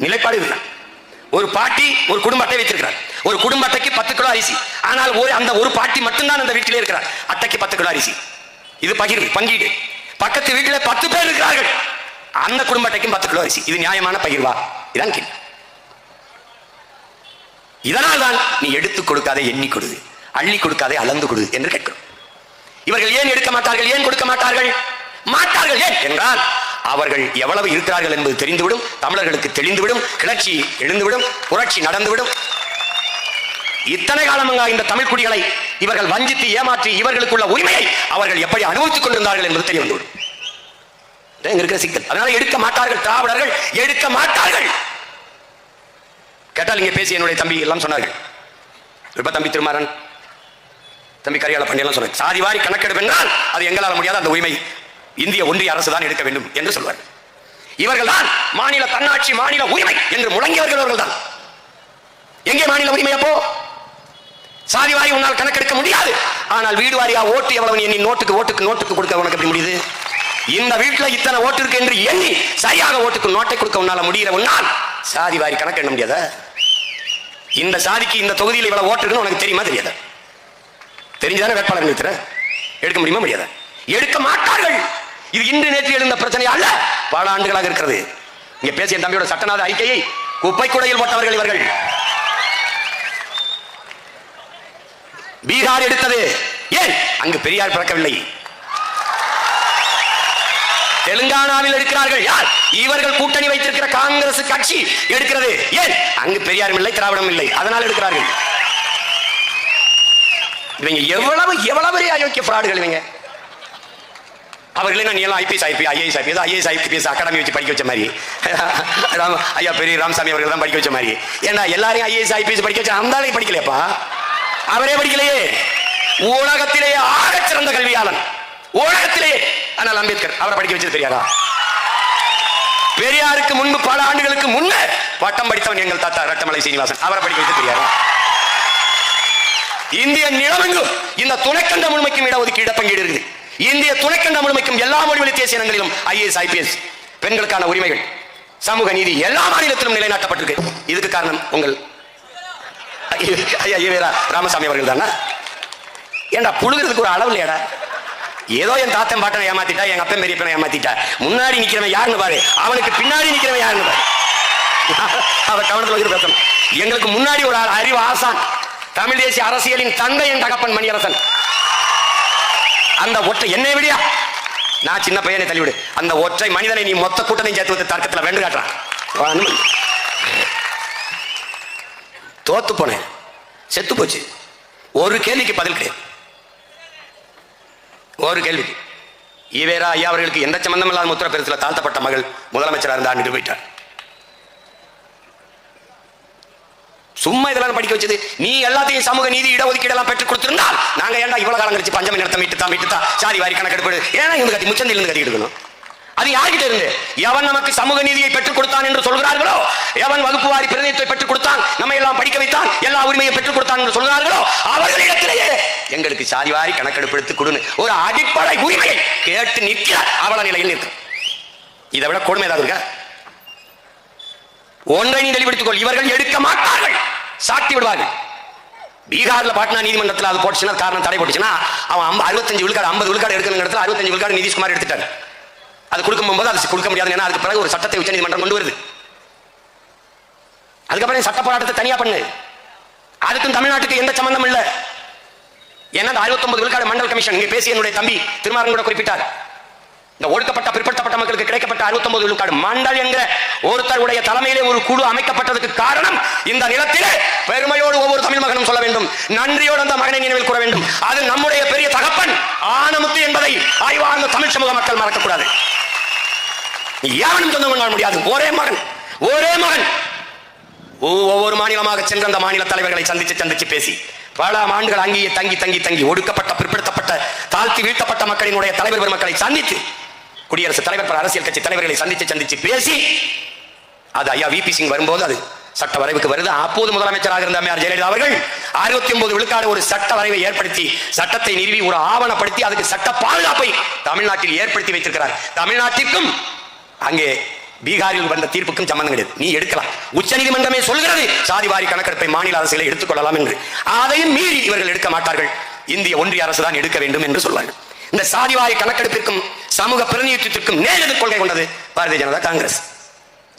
நிலைப்பாடு. இதுதான். ஒரு பாட்டி ஒரு குடும்ப அட்டை வைத்திருக்கிறார். ஒரு குடும்ப அட்டைக்கு 10 கிலோ அரிசி. ஆனால் அந்த ஒரு பாட்டி மட்டும்தான் அந்த வீட்டிலே இருக்கிறார். அட்டைக்கு 10 கிலோ அரிசி. இது பகிர்வு, பங்கீடு. பக்கத்து வீட்டிலே 10 பேர் இருக்கிறார்கள். அந்த குடும்ப அட்டைக்கும் 10 கிலோ அரிசி. இது நியாயமான பகிர்வா? இதான் கேள்வி. இதனால் தான் நீ எடுத்துக் கொடுக்காதே எண்ணி கொடு, அள்ளி கொடுக்காதே அளந்து கொடு என்று கேட்கிறோம். இவர்கள் ஏன் எடுக்க மாட்டார்கள், ஏன் கொடுக்க மாட்டார்கள்? மாட்டார்கள் ஏன் என்றால் அவர்கள் எவ்வளவு இருக்கிறார்கள் என்பது தெரிந்துவிடும், தமிழர்களுக்கு தெளிந்துவிடும், கிளர்ச்சி எழுந்துவிடும், புரட்சி நடந்துவிடும். இத்தனை காலமாக இந்த தமிழ் குடிகளை இவர்கள் வஞ்சித்து ஏமாற்றி இவர்களுக்குள்ள உரிமையை அவர்கள் எப்படி அனுபவித்துக் கொண்டிருந்தார்கள் என்பது தெரிய வந்துவிடும். இருக்கிற சிக்கல். அதனால எடுக்க மாட்டார்கள், திராவிடர்கள் எடுக்க மாட்டார்கள். கேட்டால் இங்கே பேசி என்னுடைய தம்பி எல்லாம் சொன்னார்கள். இப்ப தம்பி திருமாறன், தம்பி கரியாள பாண்டியெல்லாம் சொன்னாங்க, சாதி வாரி கணக்கெடுப்பு என்றால் அது எங்களால் முடியாத, அந்த உரிமை இந்திய ஒன்றிய அரசு தான் எடுக்க வேண்டும் என்று சொல்வார்கள். இவர்கள் தான் மாநில தன்னாட்சி, மாநில உரிமை என்று முழங்கியவர்கள் அவர்கள் தான். எங்கே மாநில உரிமை? அப்போ சாதி வாரி உன்னால் கணக்கெடுக்க முடியாது. ஆனால் வீடு வாரியா ஓட்டு எவ்வளவு எண்ணி நோட்டுக்கு கொடுக்க உனக்கு எப்படி முடியுது? இந்த வீட்டில் இத்தனை ஓட்டு இருக்கு என்று எண்ணி சரியாக ஓட்டுக்கு நோட்டை கொடுக்க உன்னால முடிகிற உன்னால் சாதி வாரி கணக்கு எண்ண முடியாத? இந்த சாதிக்கு இந்த தொகுதியில் இவ்வளவு ஓட்டு இருக்குன்னு உனக்கு தெரியுமா தெரியாத? தெரிஞ்சுதானே வேட்பாளர் நிறுத்துற? எடுக்க முடியுமா முடியாத? எடுக்க மாட்டார்கள். இது இன்று நேற்று எழுந்த பிரச்சனை அல்ல, பல ஆண்டுகளாக இருக்கிறது. இங்க பேசிய தம்பியோட சட்டநாத அறிக்கையை குப்பை குடையில் போட்டவர்கள் இவர்கள். பீகார் எடுத்தது. ஏன்? அங்கு பெரியார் பிறக்கவில்லை. தெலுங்கானாவில் எடுக்கிறார்கள். யார்? இவர்கள் கூட்டணி வைத்திருக்கிற காங்கிரஸ் கட்சி எடுக்கிறது. ஏன்? அங்கு பெரியாரும் இல்லை, திராவிடம் இல்லை, அதனால் எடுக்கிறார்கள். இவங்க எவ்வளவு எவ்வளவு அயோக்கிய ஃப்ராடுகள் இவங்க. அவர்களே நான் எல்லாம் ஐபிஎஸ் ஐஏஎஸ் ஐபிஎஸ் அகாடமி வச்சு படிக்க வச்ச மாதிரி, ஐயா பெரிய ராமசாமி அவர்கள் தான் படிக்க வச்ச மாதிரி. ஏன்னா எல்லாரையும் ஐஏஎஸ் ஐபிஎஸ் படிக்க வச்சா அந்த ஆளையும் படிக்கலையப்பா, அவரே படிக்கலையே. உலகத்திலேயே ஆகச் சிறந்த கல்வியாளன் உலகத்திலேயே. ஆனால் அம்பேத்கர் அவரை படிக்க வச்சது பெரியாரா? பெரியாருக்கு முன்பு பல ஆண்டுகளுக்கு முன்னே பட்டம் படித்தவன் எங்கள் தாத்தா ரட்டமலை சீனிவாசன், அவரை படிக்க வைத்தது பெரியாரா? இந்திய நிலமெங்கும் இந்த துணைக்கண்ட முழுமைக்கும் இடஒதுக்கீடு இடப்பங்கீடு இருக்குது. இந்திய துணைக்கண்ட முழுமைக்கும் எல்லா மொழிவழி தேசிய இனங்களிலும் ஐஏஎஸ் ஐபிஎஸ் பெண்களுக்கான உரிமைகள் சமூக நீதி எல்லா மாநிலத்திலும் நிலைநாட்டப்பட்டிருக்கு. இதுக்கு காரணம் உங்கள் ஐயா ராமசாமி அவர்கள் தானா? ஏண்டா புழுகிறதுக்கு ஒரு அளவு இல்லையாடா? ஏதோ என் தாத்தன் பாட்டனை ஏமாத்திட்டா, எங்க அப்பன் பெரியப்பனை ஏமாத்திட்டா, முன்னாடி நிக்கிறவன் யாருன்னு பாரு, அவனுக்கு பின்னாடி நிக்கிறவன் யாருன்னு பாரு. அவர் கவனத்தில் பேசணும். எங்களுக்கு முன்னாடி ஒரு அறிவு ஆசான், தமிழ் தேசிய அரசியலின் தந்தை என் தகப்பன் மணியரசன். அந்த ஒற்றை என்னை விடியா, நான் சின்ன பையனை தள்ளிவிடு, அந்த ஒற்றை மனிதனை நீ மொத்த கூட்டத்தையும் சேர்த்து வைத்து தர்க்கத்தில் வென்று காட்டுறான். தோத்து போனேன், செத்து போச்சு. ஒரு கேள்விக்கு பதில் கிடையாது. ஒரு கேள்விக்கு. ஈவேரா ஐயா அவர்களுக்கு எந்த சம்பந்தம் இல்லாத உத்தரப்பிரதேசத்தில் தாழ்த்தப்பட்ட மகள் முதலமைச்சராக இருந்தா போயிட்டார். சும்மா இதெல்லாம் படிக்க வச்சது. நீ எல்லாத்தையும் சமூக நீதி இடஒதுக்கீடு எல்லாம் பெற்றுக் கொடுத்திருந்தால் நாங்க ஏன்டா இவ்வளவு காலம் கழிச்சு பஞ்சமி நிலத்தை மீட்டுத்தான் சாதி வாரி கணக்கெடுப்பு ஏன்னா இவங்க கட்டி முச்சந்தில் இருந்து கட்டி எடுக்கணும். அது யார்கிட்ட இருந்து? எவன் நமக்கு சமூக நீதியை பெற்றுக் கொடுத்தான் என்று சொல்கிறார்களோ, எவன் வகுப்பு வாரி பிரதிநிதித்துவத்தை பெற்றுக் கொடுத்தான், நம்ம எல்லாம் படிக்க வைத்தான், எல்லா உரிமையை பெற்றுக் கொடுத்தான் என்று சொல்கிறார்களோ அவர்களிடத்திலேயே எங்களுக்கு சாதி வாரி கணக்கெடுப்பு எடுத்து கொடுன்னு ஒரு அடிப்படை உரிமையை கேட்டு நிற்கிறார். அவல நிலையில் நிற்கும். இதை விட கொடுமை ஏதாவது இருக்கா? ஒன்றை நீ தெளிவெடுத்துக் கொள். இவர்கள் எடுக்க மாட்டார்கள், சாட்டி விடுவார்கள். பீகார்ல பாட்னா நீதிமன்றத்தில் அது போட்டுச்சுன்னா, காரணம் தடை போட்டுச்சுன்னா, அவன் 65 விழுக்காடு 50 விழுக்காடு எடுக்கணும் இடத்துல 65 விழுக்காடு நிதிஷ்குமார் எடுத்துட்டாரு. அது கொடுக்கும் போது அது கொடுக்க முடியாது. ஏன்னா அதுக்கு பிறகு ஒரு சட்டத்தை உச்ச நீதிமன்றம் கொண்டு வருது. அதுக்கப்புறம் சட்ட போராட்டத்தை தனியா பண்ணு. அதுக்கும் தமிழ்நாட்டுக்கு எந்த சம்பந்தம் இல்லை. ஏன்னா 69 விழுக்காடு மண்டல் கமிஷன் இங்கே பேசி என்னுடைய தம்பி திருமாரன் கூட குறிப்பிட்டார். இந்த ஒடுக்கப்பட்ட பிற்படுத்தப்பட்ட மக்களுக்கு கிடைக்கப்பட்ட 69 விழுக்காடு மண்டல் என்கிற ஒருத்தருடைய தலைமையிலே ஒரு குழு அமைக்கப்பட்டதுக்கு காரணம் இந்த நிலத்திலே பெருமையோடு ஒவ்வொரு தமிழ் மகனும் சொல்ல வேண்டும், நன்றியோடு அந்த மகனை நினைவில் கூற வேண்டும். அது நம்முடைய பெரிய தகப்பன் ஆனமுத்து என்பதை ஆய்வார்ந்த தமிழ் சமூக மக்கள் மறக்கக்கூடாது. யாரும் சொந்தம் கொண்டாட முடியாது. ஒரே மகன் ஒவ்வொரு மாநிலமாக சென்ற அந்த மாநில தலைவர்களை சந்திச்சு பேசி பல ஆண்டுகள் அங்கேயே தங்கி ஒடுக்கப்பட்ட பிற்படுத்தப்பட்ட தாழ்த்தி வீழ்த்தப்பட்ட மக்களினுடைய தலைவர் பெருமக்களை சந்தித்து குடியரசுத் தலைவர் அரசியல் கட்சி தலைவர்களை சந்திச்சு பேசி அது ஐயா விபி சிங் வரும்போது அது சட்ட வரைவுக்கு வருது. அப்போது முதலமைச்சராக இருந்த அம்மையார் ஜெயலலிதா அவர்கள் 69 விழுக்காடு ஒரு சட்ட வரைவை ஏற்படுத்தி சட்டத்தை நிறுவி ஒரு ஆவணப்படுத்தி அதுக்கு சட்ட பாதுகாப்பை தமிழ்நாட்டில் ஏற்படுத்தி வைத்திருக்கிறார். தமிழ்நாட்டிற்கும் அங்கே பீகாரில் வந்த தீர்ப்புக்கும் சம்பந்தம் கிடையாது. நீ எடுக்கலாம். உச்ச நீதிமன்றமே சொல்கிறது சாதிவாரி கணக்கெடுப்பை மாநில அரசுகளை எடுத்துக்கொள்ளலாம் என்று. அதையும் மீறி இவர்கள் எடுக்க மாட்டார்கள். இந்திய ஒன்றிய அரசு தான் எடுக்க வேண்டும் என்று சொல்வார்கள். இந்த சாதிவாரி கணக்கெடுப்பிற்கும் சமூக பிரதிநிதித்துவத்திற்கும் நேரெதிர் கொள்கை கொண்டது பாரதிய ஜனதா காங்கிரஸ்.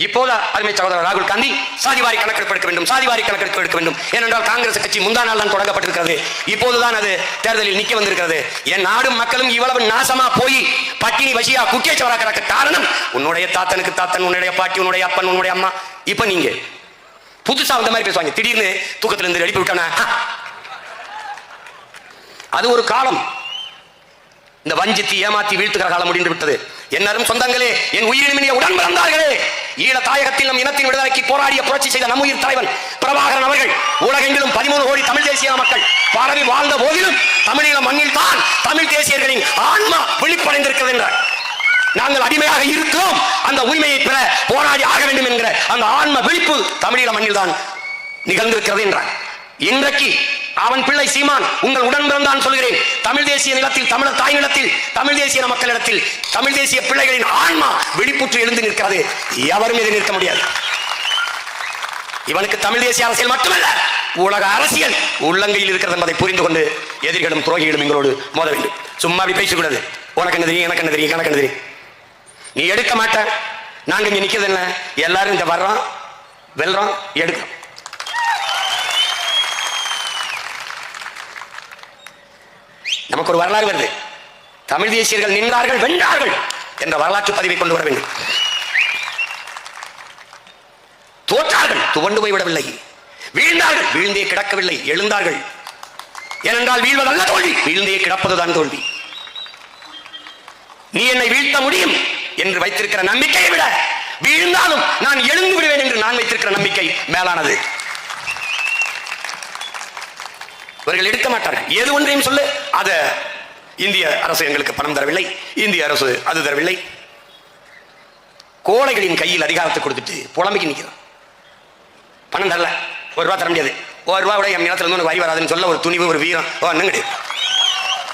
இப்போது அருமை சகோதரர் ராகுல் காந்தி சாதிவாரி கணக்கெடுப்பு எடுக்க வேண்டும், சாதிவாரி கணக்கெடுப்பு எடுக்க வேண்டும். ஏனென்றால் காங்கிரஸ் கட்சி முந்தா நாள் தான் தொடங்கப்பட்டிருக்கிறது. இப்போதுதான் அது தேர்தலில் நிக்க வந்திருக்கிறது. என் நாடும் மக்களும் இவ்வளவு நாசமா போய் பட்டினி வசியா குட்டியச்சவரா கிடக்க காரணம் உன்னுடைய தாத்தனுக்கு தாத்தன், உன்னுடைய பாட்டி, உன்னுடைய அப்பன், உன்னுடைய அம்மா. இப்ப நீங்க புதுசா அந்த மாதிரி பேசுவாங்க. திடீர்னு தூக்கத்துல இருந்து எழுப்பி விட்டான அது ஒரு காலம். இந்த வஞ்சித்து ஏமாத்தி வீழ்த்துகிற காலம் முடிந்து விட்டது. என்னரும் சொந்தங்களே, என் உயிரினுமினிய உடன் பிறந்தார்களே, ஈழ தாயகத்தில் நம் இனத்தின் விடுதலைக்கு போராடிய புரட்சி செய்த நம் உயிர் தலைவன் பிரபாகரன் அவர்கள் உலகெங்கிலும் 13 கோடி தமிழ் தேசிய மக்கள் பரவி வாழ்ந்த போதிலும் தமிழீழ மண்ணில் தான் தமிழ் தேசியர்களின் ஆன்மா விழிப்படைந்திருக்கிறது என்றார். நாங்கள் அடிமையாக இருக்கிறோம், அந்த உரிமையை பெற போராடி ஆக வேண்டும் என்கிற அந்த ஆன்ம விழிப்பு தமிழீழ மண்ணில் தான் நிகழ்ந்திருக்கிறது என்றார். இன்றைக்கு அவன் பிள்ளை சீமான் உங்கள் உடன் பிறந்தான் சொல்கிறேன். தமிழ் தேசிய நிலத்தில், தமிழர் தாய் நிலத்தில், தமிழ் தேசிய மக்களிடத்தில் தமிழ் தேசிய பிள்ளைகளின் ஆன்மா விழிப்புற்று எழுந்து நிற்கிறது. எவரும் இதை நிற்க முடியாது. இவனுக்கு தமிழ் தேசிய அரசியல் மட்டுமல்ல, உலக அரசியல் உள்ளங்கையில் இருக்கிறது என்பதை புரிந்து கொண்டு எதிரிகளும் துரோகிகளும் எங்களோடு மோத வேண்டும். சும்மா அப்படி பேசக்கூடாது. உனக்கு என்ன தெரியும், எனக்கு என்ன தெரியும், கணக்கு என்ன தெரியும். நீ எடுக்க மாட்ட. நாங்க இங்க நிக்கிறது என்ன, எல்லாரும் இந்த வர்றோம், வெல்றோம், எடுக்கிறோம். நமக்கு ஒரு வரலாறு வருது. தமிழ் தேசியர்கள் நின்றார்கள், வென்றார்கள் என்ற வரலாற்று பதிவை கொண்டு வர வேண்டும். தோற்றார்கள், துவண்டு போய்விடவில்லை. வீழ்ந்தார்கள், வீழ்ந்தே கிடக்கவில்லை, எழுந்தார்கள். ஏனென்றால் வீழ்வதல்ல தோல்வி, வீழ்ந்தே கிடப்பதுதான் தோல்வி. நீ என்னை வீழ்த்த முடியும் என்று வைத்திருக்கிற நம்பிக்கையை விட வீழ்ந்தாலும் நான் எழுந்து விடுவேன் என்று நான் வைத்திருக்கிற நம்பிக்கை மேலானது. இவர்கள் எடுக்க மாட்டார்கள். எது ஒன்றையும் சொல்லு, அத இந்திய அரசு எங்களுக்கு பணம் தரவில்லை, இந்திய அரசு அது தரவில்லை. கோழைகளின் கையில் அதிகாரத்தை கொடுத்துட்டு புலம்பிக்கு நிற்கிறான். பணம் தரல, ₹1 தர முடியாது, ₹1 என் நிலத்துல இருந்து வரி வராதுன்னு சொல்ல ஒரு துணிவு, ஒரு வீரம் ஒன்றும் கிடையாது.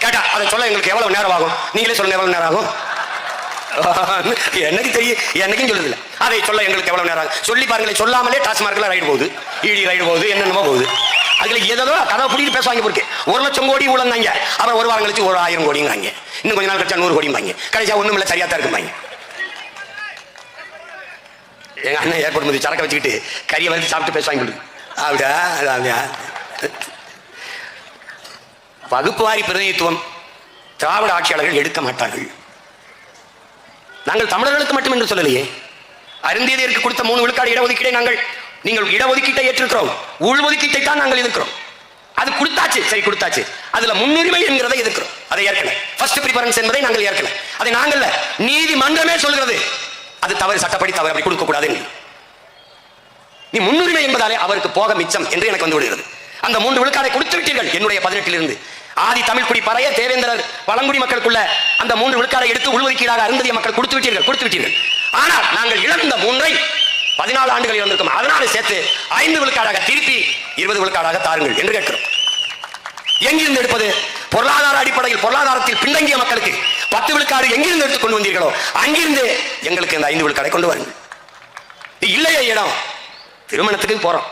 கேட்டா அதை சொல்ல எங்களுக்கு எவ்வளவு நேரம் ஆகும், நீங்களே சொல்லுங்க எவ்வளவு நேரம் ஆகும். எனக்கு தெரியும், என்னைக்கும் சொல்லுதில்லை. அதை சொல்ல எங்களுக்கு எவ்வளவு நேரம் ஆகும் சொல்லி பாருங்களேன். சொல்லாமலே டாஸ்மார்க்ல ரைடு போகுது, இடி ரைடு போகுது, என்னென்னமோ போகுது. அதுல ஏதோ கதை பிடிக்கிட்டு பேசுவாங்க. போருக்கு 1,00,000 கோடி ஊழந்தாங்க, அப்புறம் ஒரு வாரம் கழிச்சு 1000 கோடிங்கிறாங்க, இன்னும் கொஞ்ச நாள் கழிச்சா 100 கோடிம்பாங்க, கடைசியா ஒண்ணும் இல்லை சரியா தான் இருக்கும்பாங்க. எங்க அண்ணன் ஏற்படும் போது சரக்க வச்சுக்கிட்டு கறியை வந்து சாப்பிட்டு பேசுவாங்க. அப்படியா வகுப்புவாரி பிரதிநிதித்துவம் திராவிட ஆட்சியாளர்கள் எடுக்க மாட்டார்கள். நாங்கள் தமிழர்களுக்கு மட்டும் என்று சொல்லலையே, அருந்ததியருக்கு கொடுத்த 3 விழுக்காடு இடஒதுக்கீடை நீங்கள் இடஒதுக்கீட்டை ஏற்றிருக்கிறோம், உள்ஒதுக்கீட்டை தான் நாங்கள் எதிர்க்கிறோம். அது கொடுத்தாச்சு, சரி கொடுத்தாச்சு, அதுல முன்னுரிமை என்கிறதை எதிர்க்கிறோம், அதை ஏற்கல. ஃபர்ஸ்ட் பிரிஃபரன்ஸ் என்பதை நாங்கள் ஏற்கல, அதை நாங்கள் நீதிமன்றமே சொல்கிறது அது தவறு, சட்டப்படி தவறு, அப்படி கொடுக்க கூடாது. நீ முன்னுரிமை என்பதாலே அவருக்கு போக மிச்சம் என்று எனக்கு வந்து விடுகிறது. அந்த 3 விழுக்காடை கொடுத்து விட்டீர்கள். என்னுடைய 18 ஆதி தமிழ் குடி பறைய தேவேந்திரர் பழங்குடி மக்களுக்குள்ள அந்த 3 விழுக்காடை எடுத்து உள்ஒதுக்கீடாக அருந்ததிய மக்கள் கொடுத்து விட்டீர்கள். ஆனால் நாங்கள் இழந்த 3ஐ 14 ஆண்டுகள் இழந்திருக்கும், அதனால சேர்த்து 5 விழுக்காடாக திருப்பி 20 விழுக்காடாக தாருங்கள் என்று கேட்கிறோம். எங்கிருந்து எடுப்பது? பொருளாதார அடிப்படையில் பொருளாதாரத்தில் பின்தங்கிய மக்களுக்கு 10 விழுக்காடு எங்கிருந்து எடுத்து கொண்டு வந்தீர்களோ அங்கிருந்து எங்களுக்கு இந்த 5 விழுக்காடை கொண்டு வாருங்கள். இல்லையே இடம், திருமணத்துக்கு போறோம்,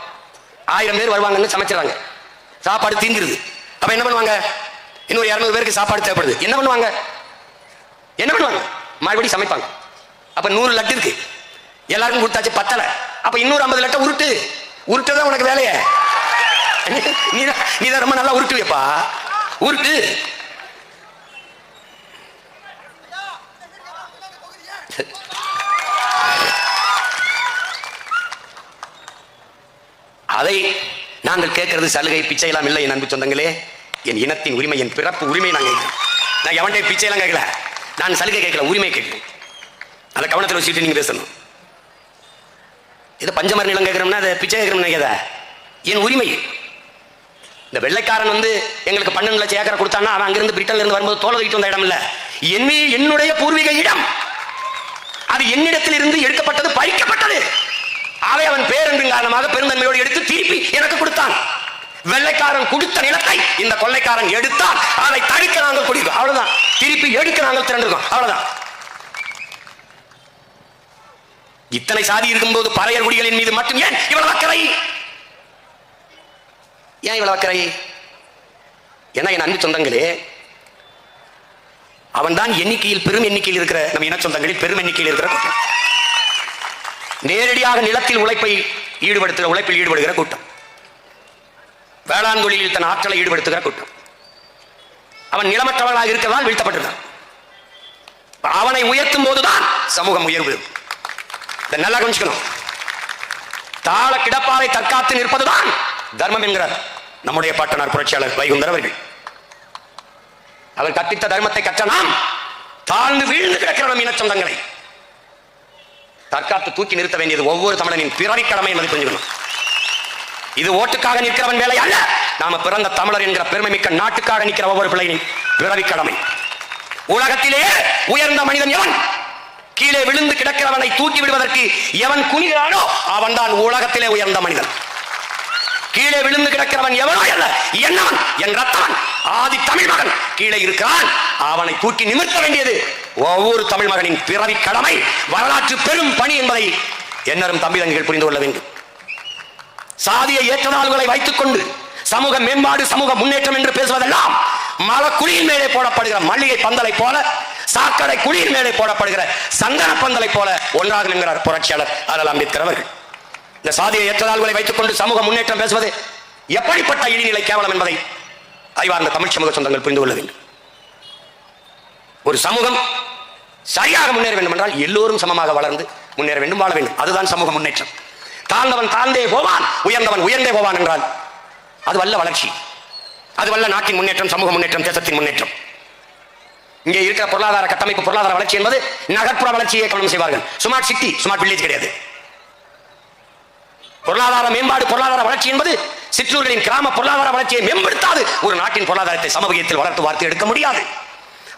1000 பேர் வருவாங்கன்னு சமைச்சிடறாங்க, சாப்பாடு தீந்துருது. அப்ப என்ன பண்ணுவாங்க? இன்னொரு 200 பேருக்கு சாப்பாடு தேவைப்படுது, என்ன பண்ணுவாங்க? மறுபடியும் சமைப்பாங்க. அப்ப 100 லட்டு இருக்கு, எல்லாருக்கும் கொடுத்தாச்சு, பத்தல. அப்ப இன்னொரு 50 லட்டை உருட்டுதான் உனக்கு வேலைய. நீதான் ரொம்ப நல்லா உருட்டு வைப்பா, உருட்டு. அதை நாங்கள் கேட்கிறது சலுகை பிச்சை எல்லாம் இல்லை. என் அன்பு சொந்தங்களே, என் இனத்தின் உரிமை, என் பிறப்பு உரிமை நாங்கள் நான் எவன்டே பிச்சை எல்லாம் கேட்கல, நான் சலுகை கேட்கல, உரிமை கேட்கிறேன். அதை கவனத்தில் வச்சுட்டு நீங்க பேசணும். இதை பஞ்சமர நிலம் கேட்கிறோம்னா அதை பிச்சை கேட்கிறோம்னு நினைக்காத, என் உரிமை. இந்த வெள்ளைக்காரன் வந்து எங்களுக்கு 12 லட்சம் ஏக்கரை கொடுத்தான்னா அவன் அங்கிருந்து பிரிட்டன்ல இருந்து வரும்போது தோலை தூக்கிட்டு வந்த இடம் இல்ல, என்னுடைய பூர்வீக இடம். அது என்னிடத்தில் இருந்து எடுக்கப்பட்டது, பறிக்கப்பட்டது. அவை அவன் பேரன்பின் காரணமாக பெருந்தன்மையோடு எடுத்து திருப்பி எனக்கு கொடுத்தான். வெள்ளைக்காரன் கொடுத்த நிலத்தை இந்த கொள்ளைக்காரன் எடுத்தான், அதை தடுக்க நாங்கள் குடிக்கிறோம், அவ்வளவுதான். திருப்பி எடுக்க நாங்கள் திரண்டிருக்கோம், அவ்வளவுதான். இத்தனை சாதி இருக்கும்போது பறையர் குடிகளின் மீது மட்டும் ஏன் இவ்வளவு அக்கறை? ஏன் இவ்வளவு அக்கறை? ஏன்னா என் அன்பு சொந்தங்களே, அவன் தான் எண்ணிக்கையில் பெரும் எண்ணிக்கையில் இருக்கிற நம் இன சொந்தங்களில் பெரும் எண்ணிக்கையில் இருக்கிற கூட்டம். நேரடியாக நிலத்தில் உழைப்பில் ஈடுபடுகிற கூட்டம், வேளாண் தொழிலில் தன் ஆற்றலை ஈடுபடுத்துகிற கூட்டம். அவன் நிலமற்றவர்களாக இருக்கிறதால் வீழ்த்தப்பட்டிருந்தான். அவனை உயர்த்தும் போதுதான் சமூகம் உயர்வு. நல்லா கவனிச்சுக்கணும். தாள கிடப்பாறை தற்காத்து நிற்பதுதான் தர்மம் என்கிறார் நம்முடைய பாட்டனார் புரட்சியாளர் வைகுந்தர் அவர்கள். அவர் கற்பித்த தர்மத்தை கற்ற நாம் தாழ்ந்து வீழ்ந்து கிடக்கிற நம் இன சொந்தங்களை தற்காத்து தூக்கி நிறுத்த வேண்டியது ஒவ்வொரு தமிழனின் பிறவி கடமை என்பதை புரிஞ்சுக்கணும். இது ஓட்டுக்காக நிற்கிறவன் வேலை அல்ல, நாம பிறந்த தமிழர் என்கிற பெருமை மிக்க நாட்டுக்காக நிற்கிற ஒவ்வொரு பிள்ளையின் பிறவி கடமை. உலகத்திலேயே உயர்ந்த மனிதன் எவன்? கீழே விழுந்து கிடக்கிறவனை தூக்கி விடுவதற்கு எவன் குனிகிறானோ அவன் தான் உலகத்திலே உயர்ந்த மனிதன். கீழே விழுந்து கிடக்கிறவன் எவனோ அல்ல, என்னவன், என் ரத்தவன், ஆதி தமிழ் மகன் கீழே இருக்கிறான், அவனை தூக்கி நிமிர்த்த வேண்டியது ஒவ்வொரு தமிழ் மகனின் பிறவி கடமை, வரலாற்று பெரும் பணி என்பதை என்னரும் தம்பி தங்கிகள் புரிந்து கொள்ள வேண்டும். சாதிய ஏற்றத்தாழ்வுகளை வைத்துக் கொண்டு சமூக மேம்பாடு, சமூக முன்னேற்றம் என்று பேசுவதெல்லாம் மலக்குழியின் மேலே போடப்படுகிற மல்லிகை பந்தலை போல, சாக்கடை குழியின் மேலே போடப்படுகிற சந்தன பந்தலை போல ஒன்றாக என்கிறார் புரட்சியாளர் அண்ணல் அம்பேத்கர் அவர்கள். இந்த சாதிய ஏற்றத்தாழ்வுகளை வைத்துக் கொண்டு சமூக முன்னேற்றம் பேசுவது எப்படிப்பட்ட இழிநிலை கேவலம் என்பதை அறிவார்ந்த தமிழ் சமூக சொந்தங்கள் புரிந்து கொள்ள வேண்டும். ஒரு சமூகம் சரியாக முன்னேற வேண்டும் என்றால் எல்லோரும் சமமாக வளர்ந்து முன்னேற வேண்டும், வாழ வேண்டும். அதுதான் சமூக முன்னேற்றம். தாழ்ந்தவன் தாழ்ந்தே போவான், உயர்ந்தவன் உயர்ந்தே போவான் என்றால் அது வல்ல வளர்ச்சி, அது வல்ல நாட்டின் முன்னேற்றம், சமூக முன்னேற்றம், தேசத்தின் முன்னேற்றம். இங்கே இருக்கிற பொருளாதார கட்டமைப்பு, பொருளாதார வளர்ச்சி என்பது நகர்ப்புற வளர்ச்சியை கவனம் செய்வார்கள். ஸ்மார்ட் சிட்டி, ஸ்மார்ட் வில்லேஜ் கிடையாது. பொருளாதார மேம்பாடு, பொருளாதார வளர்ச்சி என்பது சிற்றூர்களின் கிராம பொருளாதார வளர்ச்சியை மேம்படுத்தாது ஒரு நாட்டின் பொருளாதாரத்தை சமூகத்தில் வளர்த்து வார்த்து எடுக்க முடியாது.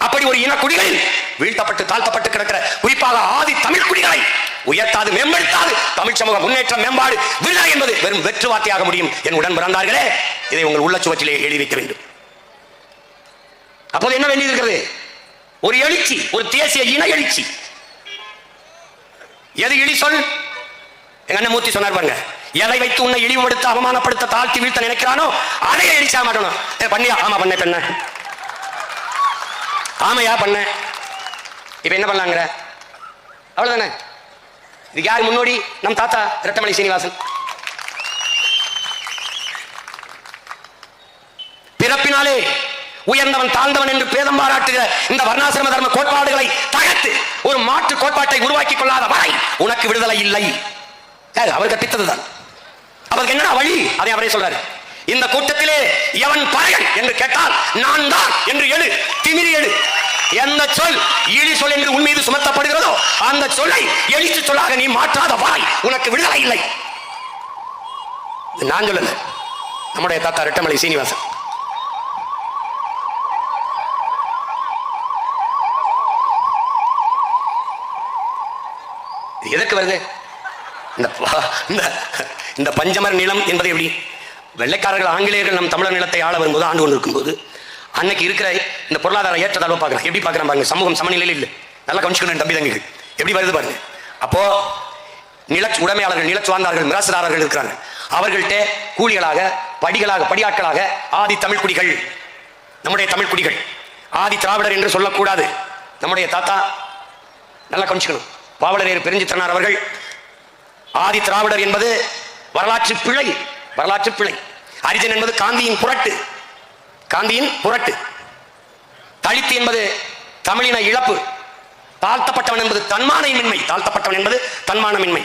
அப்படி ஒரு இனக்குடிகளில் வீழ்த்தப்பட்டு தாழ்த்தப்பட்டு கிடக்கிற குறிப்பாக ஆதி தமிழ் குடிகளை உயர்த்தாது மேம்படுத்தாது தமிழ் சமூக முன்னேற்றம் மேம்பாடு விழா என்பது வெறும் வெற்று வார்த்தையாக முடியும். என் உடன் பிறந்தார்களே, இதை உங்கள் உள்ள சுவற்றிலே எழுதி வைக்க வேண்டும். அப்போது என்ன வேண்டியிருக்கிறது? ஒரு எழுச்சி, ஒரு தேசிய இன எழுச்சி. எது இழி சொல்? எங்க அண்ணன் மூர்த்தி சொன்னார் பாருங்க, எதை வைத்து உன்னை இழிவுபடுத்த அவமானப்படுத்த தாழ்த்தி வீழ்த்த நினைக்கிறானோ அதையே எழுச்சா மாட்டணும். பண்ணியா? ஆமா பண்ண பெண்ண, ஆமையா பண்ண. இப்ப என்ன பண்ணலாங்கிற? அவ்வளவுதானே. இதுக்கு யார் முன்னோடி? நம் தாத்தா ரெட்டமலை சீனிவாசன். பிறப்பினாலே உயர்ந்தவன் தாழ்ந்தவன் என்று பேதம் பாராட்டுகிற இந்த வர்ணாசிரம தர்ம கோட்பாடுகளை தகர்த்து ஒரு மாற்று கோட்பாட்டை உருவாக்கி கொள்ளாத வரை உனக்கு விடுதலை இல்லை. அவர் கற்பித்ததுதான். அவருக்கு என்ன வழி? அதை அவரே சொல்றாரு. இந்த கூட்டத்திலே எவன் பறையன் என்று கேட்டால் நான் தான் என்று எழு, திமிரி எழு. எந்த சொல் இழி சொல் என்று உன் மீது சுமத்தப்படுகிறதோ அந்த சொல்லை எழுச்சி சொல்லாக நீ மாற்றாத வாய் உனக்கு விடுதலை இல்லை. நான் சொல்லல, நம்முடைய தாத்தா ரெட்டமலை சீனிவாசன். எதற்கு வருது இந்த பஞ்சமர் நிலம் என்பது? எப்படி வெள்ளைக்காரர்கள் ஆங்கிலேயர்கள் நம் தமிழர் நிலத்தை ஆள வரும்போது, ஆண்டு கொண்டு இருக்கும்போது, அன்னைக்கு இருக்கிற இந்த பொருளாதார ஏற்றத்தாழ்வு பார்க்கலாம். எப்படி பார்க்கலாம் பாருங்க. சமூகம் சமநிலையில் இல்லை. நல்லா கவனிச்சுக்கணும் தம்பி தங்கிகள். எப்படி வருது பாருங்க. அப்போ நில உடைமையாளர்கள், நிலச்சுவார்ந்தார்கள், மிராசுதாரர்கள் இருக்கிறாங்க. அவர்கள்ட்ட கூலிகளாக, படியாட்களாக ஆதி தமிழ் குடிகள், நம்முடைய தமிழ் குடிகள். ஆதி திராவிடர் என்று சொல்லக்கூடாது. நம்முடைய தாத்தா நல்லா கவனிச்சுக்கணும். பாவலரேறு பெருஞ்சித்திரனார் அவர்கள் ஆதி திராவிடர் என்பது வரலாற்று பிழை, வரலாற்று பிழை. அரிஜன் என்பது காந்தியின் புரட்டு. தலித்து என்பது தமிழின இழப்பு. தாழ்த்தப்பட்டவன் என்பது தன்மானமின்மை. தாழ்த்தப்பட்டவன் என்பது தன்மானமின்மை.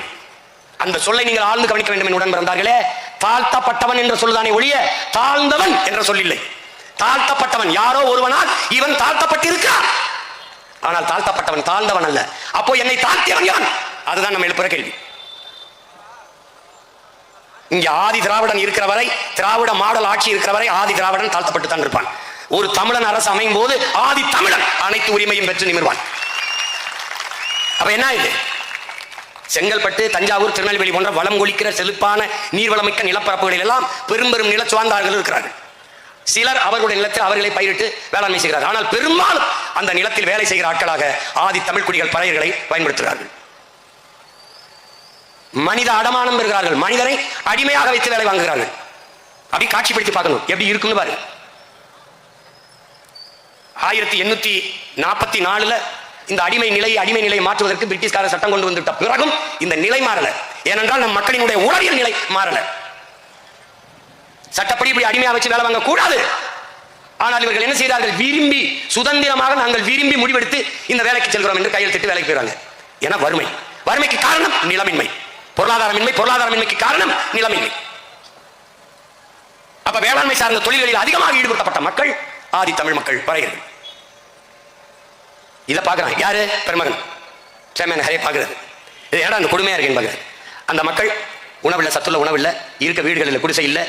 அந்த சொல்லை நீங்கள் ஆழ்ந்து கவனிக்க வேண்டும். உடன் பிறந்தார்களே, தாழ்த்தப்பட்டவன் என்ற சொல்லுதானே ஒழிய தாழ்ந்தவன் என்ற சொல்லில்லை. தாழ்த்தப்பட்டவன் யாரோ ஒருவனால் இவன் தாழ்த்தப்பட்டிருக்கிறான். ஆனால் தாழ்த்தப்பட்டவன் தாழ்ந்தவன் அல்ல. அப்போ என்னை தாழ்த்தியவன் யான்? அதுதான் நம்ம எழுப்புற கேள்வி. இங்க ஆதி திராவிடன் இருக்கிற வரை, திராவிட மாடல் ஆட்சி இருக்கிற வரை ஆதி திராவிடன் தாழ்த்தப்பட்டு தான் இருப்பான். ஒரு தமிழன் அரசு அமையும் போது ஆதி தமிழன் அனைத்து உரிமையும் பெற்று நிமிர்வான். அப்ப என்ன இது? செங்கல்பட்டு, தஞ்சாவூர், திருநெல்வேலி போன்ற வளம் கொளிக்கிற செழிப்பான நீர்வளமிக்க நிலப்பரப்புகளில் எல்லாம் பெரும் பெரும் நிலச்சுவார்ந்தார்கள் இருக்கிறார்கள். சிலர் அவர்களுடைய நிலத்தில் அவர்களை பயிரிட்டு வேளாண்மை செய்கிறார்கள். ஆனால் பெரும்பாலும் அந்த நிலத்தில் வேலை செய்கிற ஆட்களாக ஆதி தமிழ் குடிகள் பறையர்களை பயன்படுத்துகிறார்கள். மனித அடமானம் பெறுகிறார்கள். மனிதரை அடிமையாக வைத்து வேலை வாங்குகிறார்கள். அப்படி காட்சிப்படுத்தி பார்க்கணும் எப்படி இருக்குன்னு பாரு. 1844 இந்த அடிமை நிலையை மாற்றுவதற்கு பிரிட்டிஷ்கார சட்டம் கொண்டு வந்துவிட்ட பிறகும் இந்த நிலை மாறல. ஏனென்றால் நம் மக்களினுடைய உளவியல் நிலை மாறல. சட்டப்படி இப்படி அடிமையா வச்சு வேலை வாங்க கூடாது. ஆனால் இவர்கள் என்ன செய்தார்கள்? விரும்பி, சுதந்திரமாக நாங்கள் விரும்பி முடிவெடுத்து இந்த வேலைக்கு செல்கிறோம் என்று கையெழுத்திட்டு வேலைக்கு போயிறாங்க. ஏன்னா வறுமைக்கு காரணம் நிலமின்மை, பொருளாதாரமின்மைக்கு காரணம் நிலமின்மை. அப்ப வேளாண்மை சார்ந்த தொழில்களில் அதிகமாக ஈடுபடுத்தப்பட்ட மக்கள் ஆதி தமிழ் மக்கள், பறையர்கள். இதை பார்க்கிறான் யாரு? பெருமகன் சேமன் ஹரே பார்க்கிறது. இது ஏடா அந்த கொடுமையா இருக்குன்னு பார்க்குறது. அந்த மக்கள் உணவில்லை, சத்துள்ள உணவில்லை, இருக்க வீடுகளில் குடிசை இல்லை,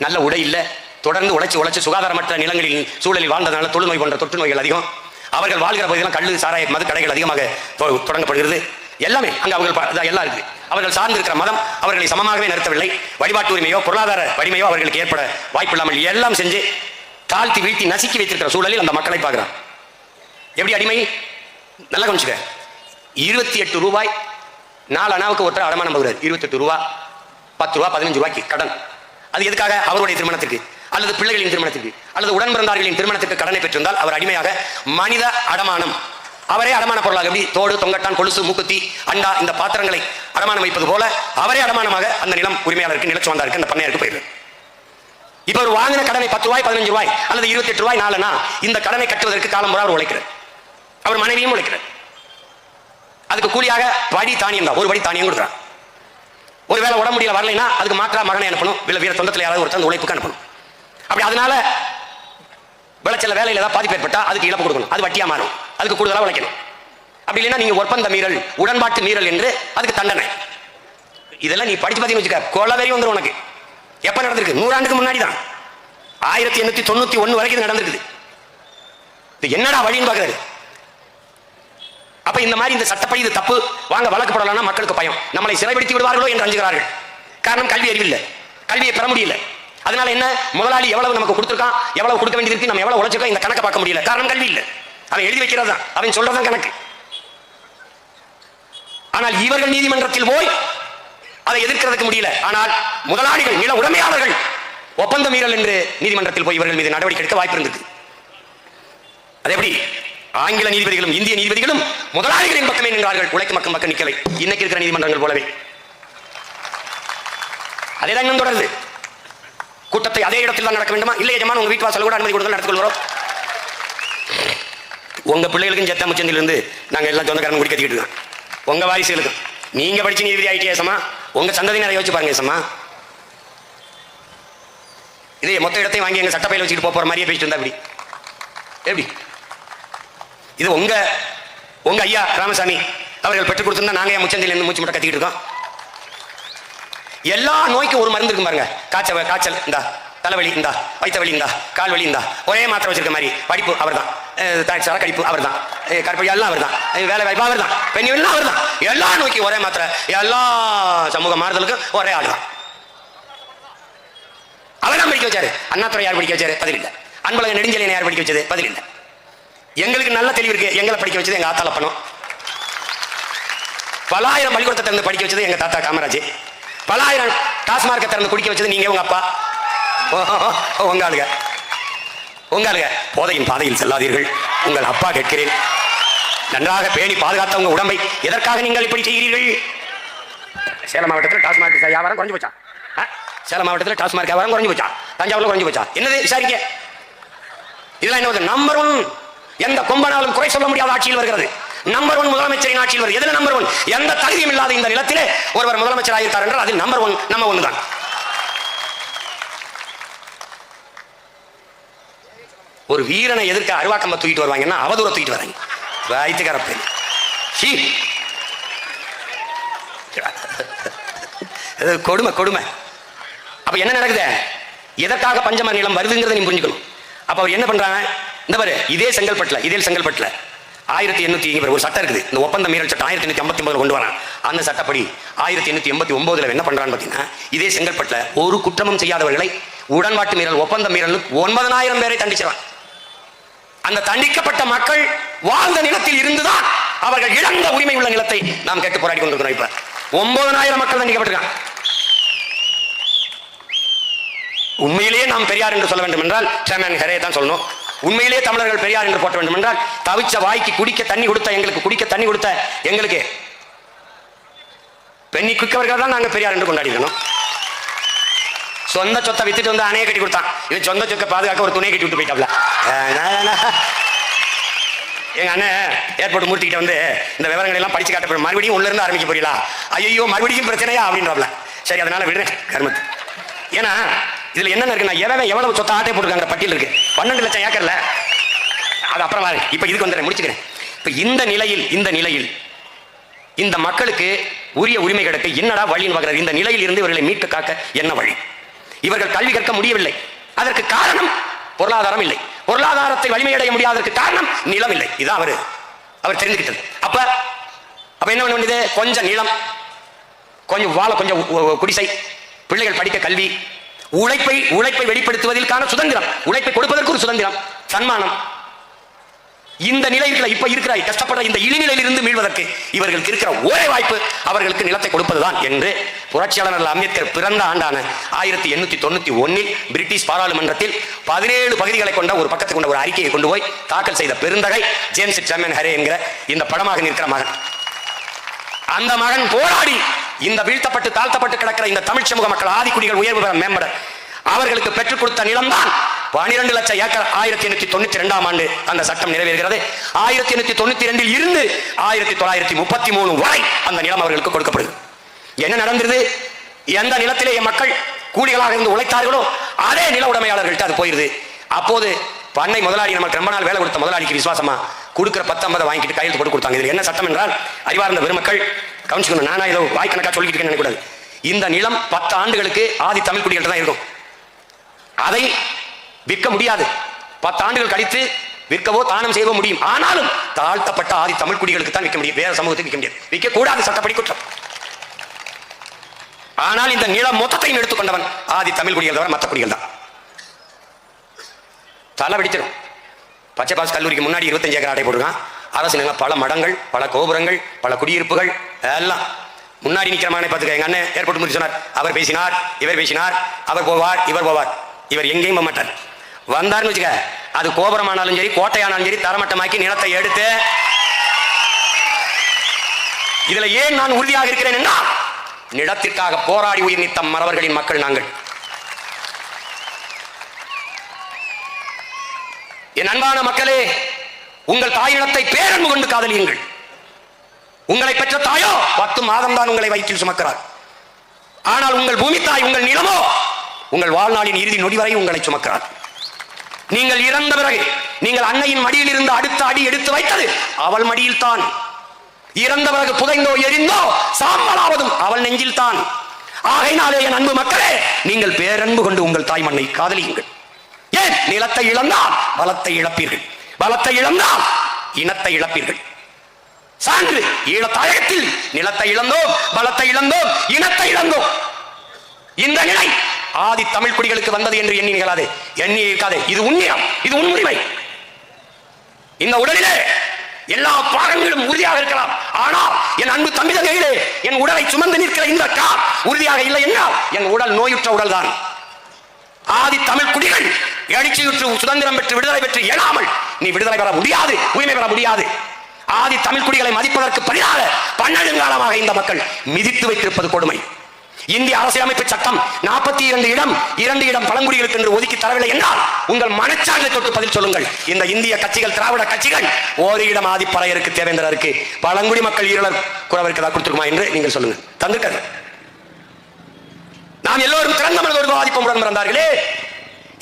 நல்ல உடை இல்லை, தொடர்ந்து உழைச்சு சுகாதாரமற்ற நிலங்களில் சூழலில் வாழ்ந்ததனால தொழுநோய் போன்ற தொற்று நோய்கள் அதிகம். அவர்கள் வாழ்கிற பகுதியெல்லாம் கல்லு, சாராய, மது கடைகள் அதிகமாக தொடங்கப்படுகிறது. எல்லாமே அங்கே அவர்கள் எல்லாம் இருக்கு. அவர்கள் சார்ந்திருக்கிற மதம் அவர்களை சமமாகவே நிறுத்தவில்லை. வழிபாட்டு உரிமையோ பொருளாதார வலிமையோ அவர்களுக்கு ஏற்பட வாய்ப்பு இல்லாமல் எல்லாம் செஞ்சு தாழ்த்தி வீழ்த்தி நசுக்கி வைத்திருக்கிற சூழலில் அந்த மக்களை பார்க்கிறான். எப்படி அடிமை? நல்லா கவனிச்சுக்க. 28 ரூபாய் 4 அணாவுக்கு ஒருத்தர் அடமானம் போகிறார். 28 ரூபா, 10 ரூபா, 15 ரூபாய்க்கு கடன். அது எதுக்காக? அவருடைய திருமணத்திற்கு அல்லது பிள்ளைகளின் திருமணத்திற்கு அல்லது உடன் பிறந்தார்களின் திருமணத்திற்கு கடனை பெற்றிருந்தால் அவர் அடிமையாக மனித அடமானம், அவரே அடமான பொருளாக, எப்படி தோடு, தொங்கட்டான், கொலுசு, மூக்குத்தி, அண்டா இந்த பாத்திரங்களை அடமானம் வைப்பது போல அவரே அடமானமாக அந்த நிலம் உரிமையாளருக்கு, நிலச்சுவார்ந்தாருக்கு, அந்த பண்ணையாருக்கு போயிடுது. இப்ப ஒரு வாங்கின கடனை 10 ரூபாய், 15 ரூபாய் அல்லது 28 ரூபாய் 4 அணா, இந்த கடனை கட்டுவதற்கு காலம் முறை அவர் உழைக்கிறார். அவர் மனைவியும் உழைக்கிறார். அதுக்கு கூலியாக படி தானியம் தான், ஒரு படி தானியம் கொடுக்குறான். ஒருவேளை உடம்பு முடியல வரலைன்னா அதுக்கு மாற்றா மகனை அனுப்பணும், வீர சொந்தத்தில் யாராவது ஒருத்தர் உழைப்புக்கு அனுப்பணும். அப்படி அதனால விளைச்சல வேலையில் ஏதாவது பாதிப்பு ஏற்பட்டா அதுக்கு இழப்பு கொடுக்கணும், அது வட்டியா மாறும், அதுக்கு கூடுதலாக உழைக்கணும். அப்படி இல்லைன்னா நீங்க ஒப்பந்த மீறல், உடன்பாட்டு மீறல் என்று அதுக்கு தண்டனை. இதெல்லாம் நீ படிச்சு பார்த்தீங்கன்னு வச்சுக்க, கொலவெறி வந்துடும் உனக்கு. எப்ப நடந்திருக்கு? 100 ஆண்டுக்கு முன்னாடி தான், 1891 வரைக்கும் இது நடந்திருக்குது. இது என்னடா வழின்னு பாக்குறாரு. அப்ப இந்த மாதிரி இந்த சட்டப்படி இது தப்பு, வாங்க வழக்கு போடலாம்னா மக்களுக்கு பயம், நம்மளை சிறைப்படுத்தி விடுவார்களோ என்று அஞ்சுகிறார்கள். காரணம் கல்வி அறிவில்லை, கல்வியை பெற முடியல. அதனால என்ன, முதலாளி எவ்வளவு நமக்கு கொடுத்துருக்கான், எவ்வளவு கொடுக்க வேண்டியது, நம்ம எவ்வளவு உழைச்சிருக்கோம், இந்த கணக்கை பார்க்க முடியல. காரணம் கல்வி இல்லை, அவன் எழுதி வைக்கிறதான், அவன் சொல்றதான் கணக்கு. ஆனால் இவர்கள் நீதிமன்றத்தில் போய் அதை எதிர்க்கிறதுக்கு முடியல. ஆனால் முதலாளிகள், நில உடைமையாளர்கள் ஒப்பந்த மீறல் என்று நீதிமன்றத்தில் போய் இவர்கள் மீது நடவடிக்கை எடுக்க வாய்ப்பு இருந்தது. அது எப்படி? ஆங்கில நீதிபதிகளும் இந்திய நீதிபதிகளும் முதலாளிகளின் பக்கமே நின்றார்கள், உழைக்கும் மக்கள் நிக்கலை. இன்னைக்கு இருக்கிற நீதிமன்றங்கள் போலவே அதேதான் இன்னும் தொடருது. கூட்டத்தை அதே இடத்தில் தான் நடக்க வேண்டுமா? இல்லை எஜமான், உங்க வீட்டு வாசல் கூட அனுமதி கொடுத்து நடத்திக்கொள்கிறோம். உங்க பிள்ளைகளுக்கும் ஜெத்தா முச்சந்திலிருந்து நாங்க எல்லாம் சொந்தக்காரன் குடி கத்திக்கிட்டு இருக்கோம். உங்க வாரிசுகளுக்கும் நீங்க படிச்சு நீதிபதி ஆயிட்டே சமா, உங்க சந்ததியினரை யோசிச்சு பாருங்க சமா. இதே மொத்த இடத்தையும் வாங்கி எங்க சட்டப்பையில வச்சுட்டு போற மாதிரியே பேசிட்டு இருந்தா எப்படி? எப்படி இது உங்க உங்க ஐயா ராமசாமி அவர்கள் பெற்றுக் கொடுத்திருந்தா நாங்க என் முச்சந்தில இருந்து மூச்சு முட்டை கத்திக்கிட்டு இருக்கோம். எல்லா நோய்க்கும் ஒரு மருந்து இருக்கும் பாருங்க. காய்ச்சல் இந்தா, தலைவலி இந்தா, வயிற்று வலி இந்தா, கால் வலி இந்தா, ஒரே மாத்திரை வச்சிருக்க மாதிரி. படிப்பு அவர் தான், சரக்கடிப்பு அவர் தான், கற்பழி எல்லாம் அவர் தான், வேலை வாய்ப்பு அவர் தான், பெண் எல்லாம் அவர் தான். எல்லா நோய்க்கும் ஒரே மாத்திரை, எல்லா சமூக மாறுதலுக்கும் ஒரே ஆள் தான். அவர் தான் படிக்க வச்சாரு. அண்ணாதுரை யார் படிக்க வச்சாரு? பதில் இல்லை. அன்பழகன் நெடுஞ்செழியன் யார் படிக்க வச்சது? பதில் இல்லை. எங்களுக்கு நல்ல தெளிவு இருக்கு, எங்களை படிக்க வச்சது எங்க ஆத்தால பணம். பலாயிரம் பள்ளிக்கூடத்தை திறந்து படிக்க வச்சது எங்க தாத்தா காமராஜ். பலாயிரம் டாஸ்மார்க்கை திறந்து குடிக்க வச்சது நீங்க, உங்க அப்பா, உங்க ஆளுங்க. உங்க ஆளுங்க போதையின் பாதையில் செல்லாதீர்கள், உங்கள் அப்பா கேட்கிறேன். நன்றாக பேணி பாதுகாத்த உங்க உடம்பை எதற்காக நீங்கள் இப்படி செய்கிறீர்கள்? சேலம் மாவட்டத்தில் டாஸ்மார்க் வியாபாரம் குறைஞ்சு போச்சா? சேலம் மாவட்டத்தில் டாஸ்மார்க் வியாபாரம் குறைஞ்சு போச்சா? தஞ்சாவூர்ல குறைஞ்சு போச்சா? என்னது விசாரிக்க? இதெல்லாம் என்ன? நம்பர் 1, எந்த கொம்பனாலும் குறை சொல்ல முடியாத ஆட்சியில் வருகிறது. நம்பர் 1 முதலமைச்சரின் ஆட்சியில் வருது. எதுல நம்பர் 1? எந்த தகுதியும் இல்லாத இந்த நிலத்திலே ஒருவர் முதலமைச்சர் ஆகியிருக்கார் என்றால் அதில் நம்பர் 1 நம்ம ஒண்ணுதான். ஒரு வீரனை எதிர்க்க அருவாக்கம்ப தூக்கிட்டு வருவாங்கன்னா அவதூற தூக்கிட்டு வராங்க. வாய்த்துக்கார பெண் கொடுமை கொடுமை. அப்ப என்ன நடக்குது? எதற்காக பஞ்சமர் நிலம் வருதுங்கிறத நீ புரிஞ்சுக்கணும். அப்ப அவர் என்ன பண்றாங்க? இந்த பாரு, இதே செங்கல்பட்டுல 1800 ஒரு சட்டம் இருக்குது, இந்த ஒப்பந்த மீறல் சட்டம் 1859 கொண்டு வரான். அந்த சட்டப்படி 1889 என்ன பண்றான்னு பாத்தீங்கன்னா, இதே செங்கல்பட்டுல ஒரு குற்றமும் செய்யாதவர்களை உடன்பாட்டு மீறல், ஒப்பந்த மீறல் 9000 பேரை தண்டிச்சான். அந்த தண்டிக்கப்பட்ட மக்கள் வாழ்ந்த நிலத்தில் இருந்துதான் அவர்கள் இழந்த உரிமை உள்ள நிலத்தை நாம் கேட்டு போராடி கொண்டிருக்கிறோம். இப்ப 9000 மக்கள் தண்டிக்கப்பட்டிருக்காங்க. உண்மையிலேயே நாம் பெரியார் என்று சொல்ல வேண்டும் என்றால் சேமன் ஹரே தான் சொல்லணும். உண்மையிலேயே தமிழர்கள் பெரியார் என்று போட்ட வேண்டும் என்றால் தவிச்ச வாய்க்கு குடிக்க தண்ணி கொடுத்த எங்களுக்கு பெண்ணி குக்கவர்கள் தான் நாங்க பெரியார் என்று கொண்டாடிக்கணும். சொந்த சொத்தை வித்துட்டு வந்து அணையை கட்டி கொடுத்தான். இது சொந்த சொத்தை பாதுகாக்க ஒரு துணை கட்டி விட்டு போயிட்டாப்ல. எங்க அண்ணன் ஏர்போர்ட் மூர்த்திக்கிட்ட வந்து இந்த விவரங்கள் எல்லாம் படிச்சு காட்ட மறுபடியும் உள்ள இருந்து ஆரம்பிக்க போறீங்களா? ஐயோ மறுபடியும் பிரச்சனையா அப்படின்றாப்ல. சரி, அதனால விடுறேன் கர்மத்து. ஏன்னா இதுல என்ன இருக்குன்னா, எவ்வளவு சொத்தை ஆட்டை போட்டுருக்காங்க பட்டியல் இருக்கு. 12 லட்சம் ஏக்கர்ல. அது அப்புறம் இப்ப இதுக்கு வந்து முடிச்சுக்கிறேன். இப்ப இந்த நிலையில் இந்த மக்களுக்கு உரிய உரிமை கிடைக்க என்னடா வழின்னு பார்க்கிறார். இந்த நிலையில் இருந்து இவர்களை மீட்டு காக்க என்ன வழி? இவர்கள் கல்வி கற்க முடியவில்லை. அதற்கு காரணம் பொருளாதாரம் இல்லை. பொருளாதாரத்தை வலிமையடைய முடியாததற்கு காரணம் நிலம் இல்லை. இதான் அவர் தெரிஞ்சுக்கிட்டது. அப்ப என்ன பண்ண வேண்டியது? கொஞ்சம் நிலம், கொஞ்சம் வாழ, கொஞ்சம் குடிசை, பிள்ளைகள் படிக்க கல்வி, உழைப்பை வெளிப்படுத்துவதற்கான சுதந்திரம், உழைப்பை கொடுப்பதற்கு ஒரு சுதந்திரம், சன்மானம். இந்த நிலையில் இப்ப இருக்கிற கஷ்டப்பட இந்த இழிநிலையிலிருந்து மீள்வதற்கு இவர்களுக்கு இருக்கிற ஒரே வாய்ப்பு அவர்களுக்கு நிலத்தை கொடுப்பதுதான் என்று புரட்சியாளர் அம்பேத்கர் பிறந்த ஆண்டான 1891 பிரிட்டிஷ் பாராளுமன்றத்தில் 17 பகுதிகளை கொண்ட ஒரு பக்கத்தை கொண்ட ஒரு அறிக்கையை கொண்டு போய் தாக்கல் செய்த பெருந்தகை ஜேம்ஸ் சேமன் ஹரே என்கிற இந்த படமாக நிற்கிற மகன். அந்த மகன் போராடி இந்த வீழ்த்தப்பட்டு தாழ்த்தப்பட்டு கிடக்கிற இந்த தமிழ் சமூக மக்கள், ஆதிக்குடிகள் உயர்வு பெற மேம்பட அவர்களுக்கு பெற்றுக் கொடுத்த நிலம்தான் 12 லட்சம் ஏக்கர் 1892ஆம் ஆண்டு அந்த சட்டம் நிறைவேறுகிறது. 1892 இருந்து 1933 வரை அந்த நிலம் அவர்களுக்கு கொடுக்கப்படுது. என்ன நடந்தது? எந்த நிலத்திலே மக்கள் கூலிகளாக இருந்து உழைத்தார்களோ அதே நில உடைமையாளர்கள்ட்ட அது போயிருது. அப்போது பண்ணை முதலாளி, நமக்கு ரொம்ப நாள் வேலை கொடுத்த முதலாளிக்கு விசுவாசமா கொடுக்குற 10-50 வாங்கிட்டு கையெழுத்து போட்டு கொடுத்தாங்க. இது என்ன சட்டம் என்றால், அறிவார்ந்த பெருமக்கள் கவனிச்சுக்கணும், நானா ஏதோ வாய்க்கணக்கா சொல்லிக்கிட்டு நினைக்கூடாது. இந்த நிலம் 10 ஆண்டுகளுக்கு ஆதி தமிழ் குடிகள்கிட்ட தான் இருக்கும். அதை விற்க முடியாது. 10 ஆண்டுகள் கழித்து விற்கவோ தானம் செய்யவோ முடியும். ஆனாலும் தாழ்த்தப்பட்ட ஆதி தமிழ் குடிகளுக்கு தான் விற்க முடியும், வேற சமூகத்துக்கு விற்க முடியாது. விற்க கூடாது, சட்டப்படி குற்றம். ஆனால் இந்த நிலம் மொத்தத்தையும் எடுத்துக்கொண்டவன் ஆதி தமிழ் குடிகள் தவிர மற்ற குடிகள் தான். தலை வெடிச்சிடும். பச்சை பாஸ் கல்லூரிக்கு முன்னாடி 25 ஏக்கர் ஆட்டை போட்டுருக்கான். அரசு நிலம், பல மடங்கள், பல கோபுரங்கள், பல குடியிருப்புகள் எல்லாம். முன்னாடி நிற்கிற மகனை பார்த்துக்க, எங்க அண்ணன் ஏர்போர்ட் முடிச்சு சொன்னார், அவர் பேசினார், இவர் பேசினார், அவர் போவார், இவர் போவார். இவர் எங்கேயும் போக மாட்டார். வந்தார்னு வச்சுக்க, அது கோபுரமானாலும் சரி, கோட்டையானாலும் சரி, தரமட்டமாக்கி நிலத்தை எடுத்து. இதுல ஏன் நான் உறுதியாக இருக்கிறேன் என்றால், நிலத்திற்காக போராடி உயிர் நீத்த மறவர்களின் மக்கள் நாங்கள். என் அன்பான மக்களே, உங்கள் தாய் நிலத்தை பேரன்பு கொண்டு காதலியுங்கள். உங்களை பெற்ற தாயோ 10 மாதம் தான் உங்களை வயிற்றில் சுமக்கிறார். ஆனால் உங்கள் பூமி தாய், உங்கள் நிலமோ உங்கள் வாழ்நாளின் இறுதி நொடி வரை உங்களை சுமக்கிறார். நீங்கள் இறந்த பிறகு நீங்கள் அன்னையின் மடியில் இருந்து அடுத்த அடி எடுத்து வைத்தது அவள் மடியில் தான். இறந்த பிறகு புதைந்தோ எரிந்தோ சாம்பலாவதும் அவள் நெஞ்சில் தான். ஆகையினாலே என் அன்பு மக்களே, நீங்கள் பேரன்பு கொண்டு உங்கள் தாய் மண்ணை காதலியுங்கள். ஏன்? நிலத்தை இழந்தால் பலத்தை இழப்பீர்கள், பலத்தை இழந்தால் இனத்தை இழப்பீர்கள். சான்று, ஈழத்தாயகத்தில் நிலத்தை இழந்தோம், பலத்தை இழந்தோம், இனத்தை இழந்தோம். இந்த நிலை ஆதி தமிழ் குடிகளுக்கு வந்தது என்று எண்ணி நிகழாதே, எண்ணி இருக்காதே. இது உண்மையம், இது உண்மை. இந்த உடலிலே எல்லா பாகங்களும் உறுதியாக இருக்கலாம். ஆனால் என் அன்பு தம்பி தங்கைகளே, என் உடலை சுமந்து நிற்கிற இந்த கால் உறுதியாக இல்லை என்றால் என் உடல் நோயுற்ற உடல் தான். ஆதி தமிழ் குடிகள் எழுச்சியுற்று சுதந்திரம் பெற்று விடுதலை பெற்று எழாமல் நீ விடுதலை பெற முடியாது, உரிமை பெற முடியாது. ஆதி தமிழ் குடிகளை மதிப்பதற்கு பதிலாக 12 காலமாக இந்த மக்கள் மிதித்து வைத்திருப்பது கொடுமை. இந்திய அரசியலமைப்பு சட்டம் 42 இடம் 2 இடம் பழங்குடிகளுக்கு என்று ஒதுக்கி தரவில்லை என்றால் உங்கள் மனச்சார்ஜை தொட்டு பதில் சொல்லுங்கள். இந்த இந்திய கட்சிகள், திராவிட கட்சிகள், ஒரு இடம் ஆதிப்பறையருக்கு, தேவேந்திரருக்கு, பழங்குடி மக்கள் ஈழர் குறவருக்கு தான் கொடுத்துருக்குமா என்று நீங்கள் சொல்லுங்க. தந்திருக்காரு. நாம் எல்லோரும் திறந்த மனதோடு ஆதிப்பமுடன் பிறந்தார்களே,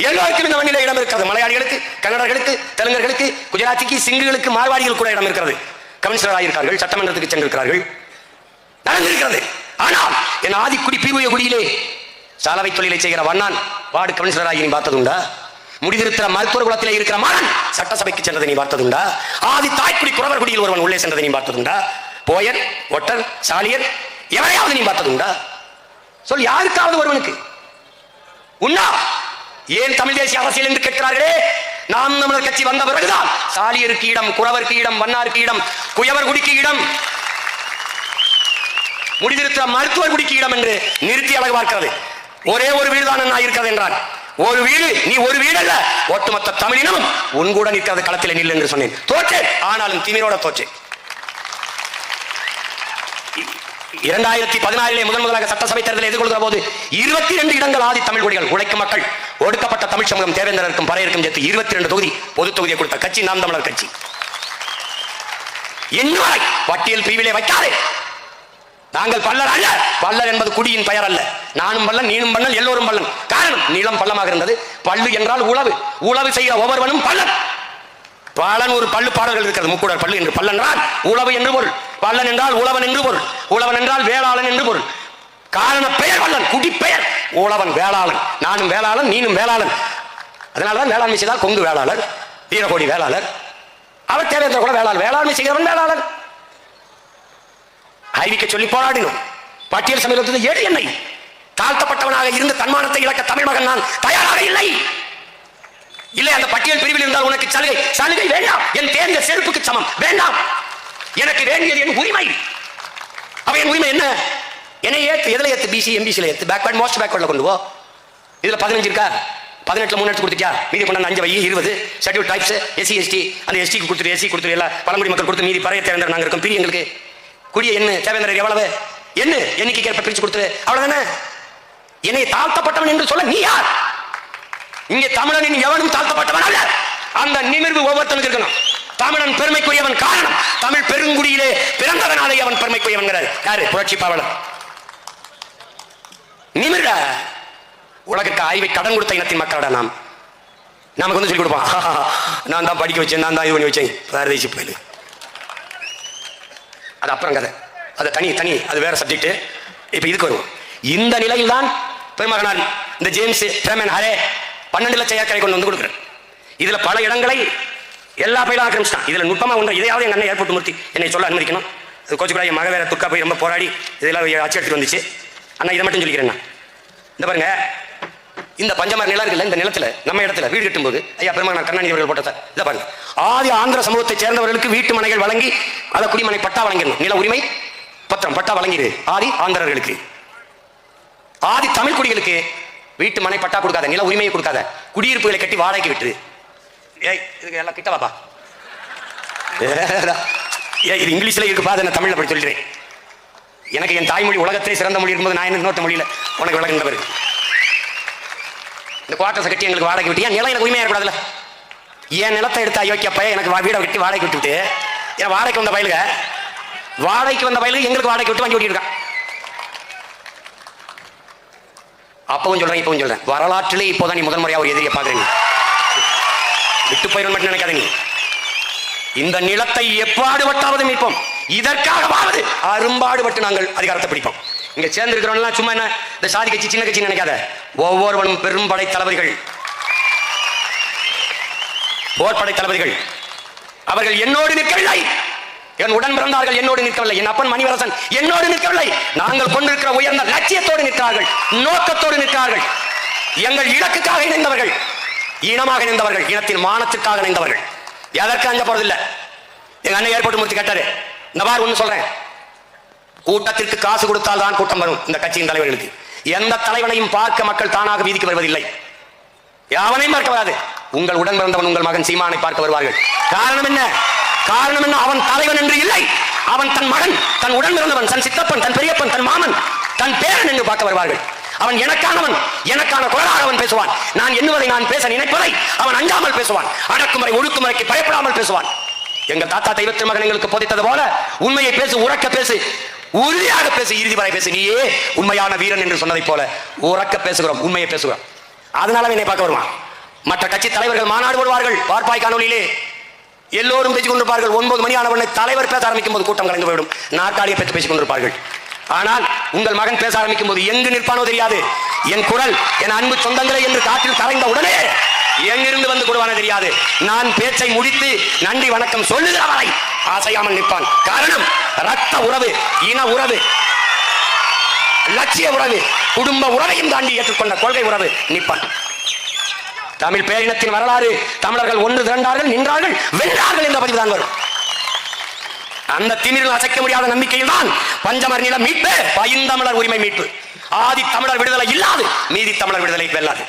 எல்லோருக்கும் இந்த மண்ணிலே இடம் இருக்கிறது. மலையாளிகளுக்கு, கன்னடர்களுக்கு, தெலுங்கர்களுக்கு, குஜராத்திக்கு, சிங்குகளுக்கு, மார்வாடிகள் கூட இடம் இருக்கிறது. கமிஷனராக இருக்கார்கள், சட்டமன்றத்துக்கு சென்றிருக்கிறார்கள், நடந்திருக்கிறது. ஆனால் என் ஆதிக்குடி பீவுய குடியிலே சாலவை தொழிலை செய்கிற வண்ணான் வார்டு கமிஷனராகி நீ பார்த்ததுண்டா? முடிதிருக்கிற மருத்துவ குலத்திலே இருக்கிற மகன் சட்டசபைக்கு சென்றதை நீ பார்த்ததுண்டா? ஆதி தாய்க்குடி குறவர் குடியில் ஒருவன் உள்ளே சென்றதை நீ பார்த்ததுண்டா? போயர், ஒட்டர், சாலியர் எவரையாவது நீ பார்த்ததுண்டா? சொல், யாருக்காவது ஒருவனுக்கு உண்டா? ஏன் தமிழ் தேசிய அரசியல் என்று கேட்கிறார்களே? நாம் தமிழர் கட்சி வந்த பிறகுதான் சாலியருக்கு இடம், குறவருக்கு இடம், வண்ணாருக்கு இடம், குயவர் குடிக்கு இடம், முடிதிருக்கிற மருத்துவர் குடிக்கு இடம் என்று நிறுத்தி அழகு பார்க்கிறது. ஒரே ஒரு வீடு தான் நான் இருக்கிறது என்றான். ஒரு வீடு, நீ ஒரு வீடு அல்ல, ஒட்டுமொத்த தமிழினமும் உன் கூட நிற்கிறது களத்தில் நில் என்று சொன்னேன். தோற்றேன், ஆனாலும் திமிரோட தோற்றேன். 2014 முதலாக சட்டசபை தேர்தலை எதிர்கொள்கிற போது 22 இடங்கள் ஆதி தமிழ் குடிகள், உழைக்கும் மக்கள், ஒடுக்கப்பட்ட தமிழ் சமூகம், தேவேந்திரருக்கும் பறையருக்கும் சேர்த்து 22 தொகுதி பொது தொகுதியை கொடுத்த கட்சி நாம் தமிழர் கட்சி. இன்னும் பட்டியல் பிரிவிலே வைக்காதே. நாங்கள் பல்லர் அல்ல. பல்லர் என்பது குடியின் பெயர் அல்ல. நானும் பல்லன், நீனும் பல்லன், எல்லோரும் பல்லன். காரணம், நிலம் பள்ளமாக இருந்தது. பல்லு என்றால் உழவு, உழவு செய்கிற ஒவ்வொருவனும் பல்லன். பலன் ஒரு பல்லு பாடல்கள் இருக்கிறது. முக்கூடர் பல்லு என்று. பல்லன் என்றால் உழவு என்று பொருள். பல்லன் என்றால் உழவன் என்று பொருள். உழவன் என்றால் வேளாளன் என்று பொருள். காரண பெயர் வல்லன், குடிப்பெயர். உழவன் வேளாளன், நானும் வேளாளன், நீனும் வேளாளன். அதனாலதான் வேளாண்மை செய்தால் கொங்கு வேளாளர், வீரகோடி வேளாளர், அவர் தேவேந்திர கூட வேளாளர். வேளாண்மை செய்கிறவன் வேளாளர். அறிவிக்க சொல்லி போராடினோம். பட்டியல் சமீபத்தில் ஏடு என்னை தாழ்த்தப்பட்டவனாக இருந்து தன்மானத்தை இழக்க தமிழ் மகன் நான் தயாராக இல்லை. இல்லை, அந்த பட்டியல் பிரிவில் இருந்தால் உனக்கு சலுகை, சலுகை வேண்டாம். என் தேர்ந்த செருப்புக்கு சமம் வேண்டாம். எனக்கு வேண்டியது என் உரிமை. அவ என் உரிமை என்ன? என்னை ஏத்து, எதுல ஏத்து? பிசி எம்பிசில ஏத்து. பேக்வர்ட், மோஸ்ட் பேக்வர்ட்ல கொண்டு போ. இதுல 15 இருக்கா? 18ல 3 எடுத்து கொடுத்துட்டியா? மீதி கொண்டு 5 வை, 20 ஷெட்யூல் டைப்ஸ், எஸ்சி எஸ்டி, அந்த எஸ்டிக்கு கொடுத்துரு, எஸ்சி கொடுத்துரு, எல்லாம் பழங்குடி மக்கள் கொடுத்து, மீதி பறைய தேர்ந்தர் நாங்கள் இருக்கும். பிரி எங்களுக்கு குடிய என்ன தேவேந்திரர் எவ்வளவு என்ன எண்ணிக்கை பிரிச்சு கொடுத்துரு, அவ்வளவுதானே. என்னை தாழ்த்தப்பட்டவன் என்று சொல்ல நீ யார்? இங்கே தமிழனின் எவனும் தாழ்த்தப்பட்டவன் அல்ல. அந்த நிமிர்வு ஒவ்வொருத்தனுக்கு இருக்கணும். தமிழன் பெருமைக்குரியவன் காரணம் தமிழ் பெருங்குடியிலே பிறந்தவனாலே அவன் பெருமைக்குரியவன். யாரு? புரட்சி பாவலர். நிமிர்டா. உலகிற்கு அறிவை கடன் கொடுத்த இனத்தின் மக்களோட நமக்கு வந்து சொல்லி கொடுப்பான், நான் தான் படிக்க வச்சேன், நான் தான் இது பண்ணி வச்சேன். பாரதேசி பயிலு. அது அப்புறம் கதை, அது தனி அது வேற சப்ஜெக்ட். இப்ப இதுக்கு வருவோம். இந்த நிலையில் தான் பெருமகனார் இந்த ஜேம்ஸ் ஃப்ரேமன் ஹரே 12 லட்சம் ஏக்கரை கொண்டு வந்து கொடுக்குறேன். இதுல பல இடங்களை எல்லா பயிலும் ஆக்கிரமிச்சிட்டான். இதுல நுட்பமா ஒன்று, இதையாவது எங்க அண்ணன் ஏற்பட்டு மூர்த்தி என்னை சொல்ல அனுமதிக்கணும். கோச்சு கூட என் மக வேற துர்க்கா போய் ரொம்ப போராடி இதெல்லாம் ஆட்சி எடுத்துட்டு வந்துச்சு. அண்ணா இதை மட்டும் சொல்லிக்கிறேன். இந்த பாருங்க, இந்த பஞ்சமர நிலம் இருக்குல்ல, இந்த நிலத்துல நம்ம இடத்துல வீடு கட்டும்போது ஐயா பெருமகனார் கருணாநிதி அவர்கள் போட்ட இதை பாருங்க, ஆதி ஆந்திர சமூகத்தை சேர்ந்தவர்களுக்கு வீட்டு மனைகள் வழங்கி அதை குடிமனை பட்டா வழங்கிடணும். நில உரிமை பத்திரம் பட்டா வழங்கிடு ஆதி ஆந்திரர்களுக்கு. ஆதி தமிழ் குடிகளுக்கு வீட்டு மனை பட்டா கொடுக்காத, நில உரிமையை கொடுக்காத, குடியிருப்புகளை கட்டி வாடகைக்கு விட்டுரு. ஏய் இதுக்கு எல்லாம் கிட்ட வாப்பா. இது இங்கிலீஷ்ல இருக்குப்பா, அதை நான் தமிழ்ல படி சொல்லிடுறேன். எனக்கு என் தாய்மொழி உலகத்திலே சிறந்த மொழி இருக்கும்போது நான் என்ன இன்னொரு மொழியில உனக்கு விளங்குகின்ற பிறகு இந்த குவார்டர்ஸை கட்டி எங்களுக்கு வாடகை விட்டு, என் நிலம் எனக்கு உரிமையாக இருக்கக்கூடாதுல்ல. என் நிலத்தை எடுத்து அயோக்கிய பையன் எனக்கு வீடை கட்டி வாடகை விட்டுவிட்டு என் வாடகைக்கு வந்த பயிலுக்கு எங்களுக்கு வாடகை விட்டு வாங்கி ஓட்டியிருக்கான். அப்பவும் சொல்றேன், இப்பவும் சொல்றேன், வரலாற்றிலே இப்போதான் நீ முதல் முறையாக ஒரு எதிரியை பார்க்குறீங்க. விட்டு போயிடும் மட்டும் நினைக்காத. நீ இந்த நிலத்தை எப்பாடுபட்டாவது மீட்போம், இதற்காகவாவது அரும்பாடுபட்டு நாங்கள் அதிகாரத்தை பிடிப்போம். இங்க சேர்ந்திருக்கிறவங்க சும்மா என்ன இந்த சாதி கட்சி சின்ன கட்சி நினைக்காத. ஒவ்வொருவனும் பெரும் படை தளபதிகள், போர்படை தளபதிகள். அவர்கள் என்னோடு நிற்கவில்லை, என் உடன் பிறந்தார்கள் என்னோடு நிற்கவில்லை, என் அப்பன் மணிவரசன் என்னோடு நிற்கவில்லை. நாங்கள் கொண்டிருக்கிற உயர்ந்த லட்சியத்தோடு நிற்கிறார்கள், நோக்கத்தோடு நிற்கிறார்கள். எங்கள் இலக்குக்காக இணைந்தவர்கள், இனமாக இணைந்தவர்கள், இனத்தின் மானத்திற்காக இணைந்தவர்கள். எதற்கு அஞ்ச போறதில்லை. எங்க அண்ணன் ஏற்பட்டு முடித்து கேட்டாரு. இந்த மாதிரி ஒண்ணு சொல்றேன், கூட்டத்திற்கு காசு கொடுத்தால் தான் கூட்டம் வரும். இந்த கட்சியின் தலைவர்களுக்கு எந்த தலைவனையும் பார்க்க மக்கள் தானாக வீதிக்கு வருவதில்லை, யாவனையும் பார்க்க வராது. உங்கள் உடன் பிறந்தவன் உங்கள் மகன் சீமானை பார்க்க வருவார்கள். காரணம் என்ன? அவன் தலைவன் என்று இல்லை, அவன் தன் மகன், தன் உடன் பிறந்தவன், தன் சித்தப்பன், தன் பெரியப்பன், தன் மாமன், தன் பேரன் என்று பார்க்க வருவார்கள். அவன் எனக்கானவன், எனக்கான குரலாக அவன் பேசுவான். நான் எண்ணுவதை, நான் பேச நினைப்பதை அவன் அஞ்சாமல் பேசுவான். அடக்குமுறை ஒடுக்குமுறைக்கு பயப்படாமல் பேசுவான். எங்கள் தாத்தா தெய்வ திருமகன் எங்களுக்கு போதித்தது போல உண்மையை பேசு, உறக்க பேசு, உறுதியாக பேசு, இறுதி வரை பேசு. நீயே உண்மையான வீரன் என்று சொன்னதை போல உறக்க பேசுகிறோம், உண்மையை பேசுகிறோம். அதனால என்னை பார்க்க வருவான். மற்ற கட்சி தலைவர்கள் மாநாடு போடுவார்கள், பார்ப்பாய் காணொலியிலே எல்லோரும் பேசிக் கொண்டிருப்பார்கள். 9 மணி ஆனவனை தலைவர் பேச ஆரம்பிக்கும் போது கூட்டம் கலைந்து போய்விடும், நாற்காலியை பற்றி பேசிக் கொண்டிருப்பார்கள். ஆனால் உங்கள் மகன் பேச ஆரம்பிக்கும் போது எங்கு நிற்பானோ தெரியாது. என் குரல், என் அன்பு சொந்தங்களே என்று காற்றில் கரைந்த உடனே எங்கிருந்து வந்து கொடுவானோ தெரியாது. நான் பேச்சை முடித்து நன்றி வணக்கம் சொல்லுகிற வரை ஆசையாமல் நிற்பான். காரணம், ரத்த உறவு, இன உறவு, லட்சிய உறவு, குடும்ப உறவையும் தாண்டி ஏற்றுக்கொண்ட கொள்கை உறவு நிற்பான். தமிழ் பேரினத்தின் வரலாறு, தமிழர்கள் ஒன்று திரண்டார்கள், நின்றார்கள், வென்றார்கள் என்ற பதிவு தான் வரும். அந்த திமிரில் அசைக்க முடியாத நம்பிக்கையில் தான் பஞ்சமர் நிலம் மீட்பு, பைந்தமிழர் உரிமை மீட்பு. ஆதி தமிழர் விடுதலை இல்லாது மீதி தமிழர் விடுதலை வெல்லாது.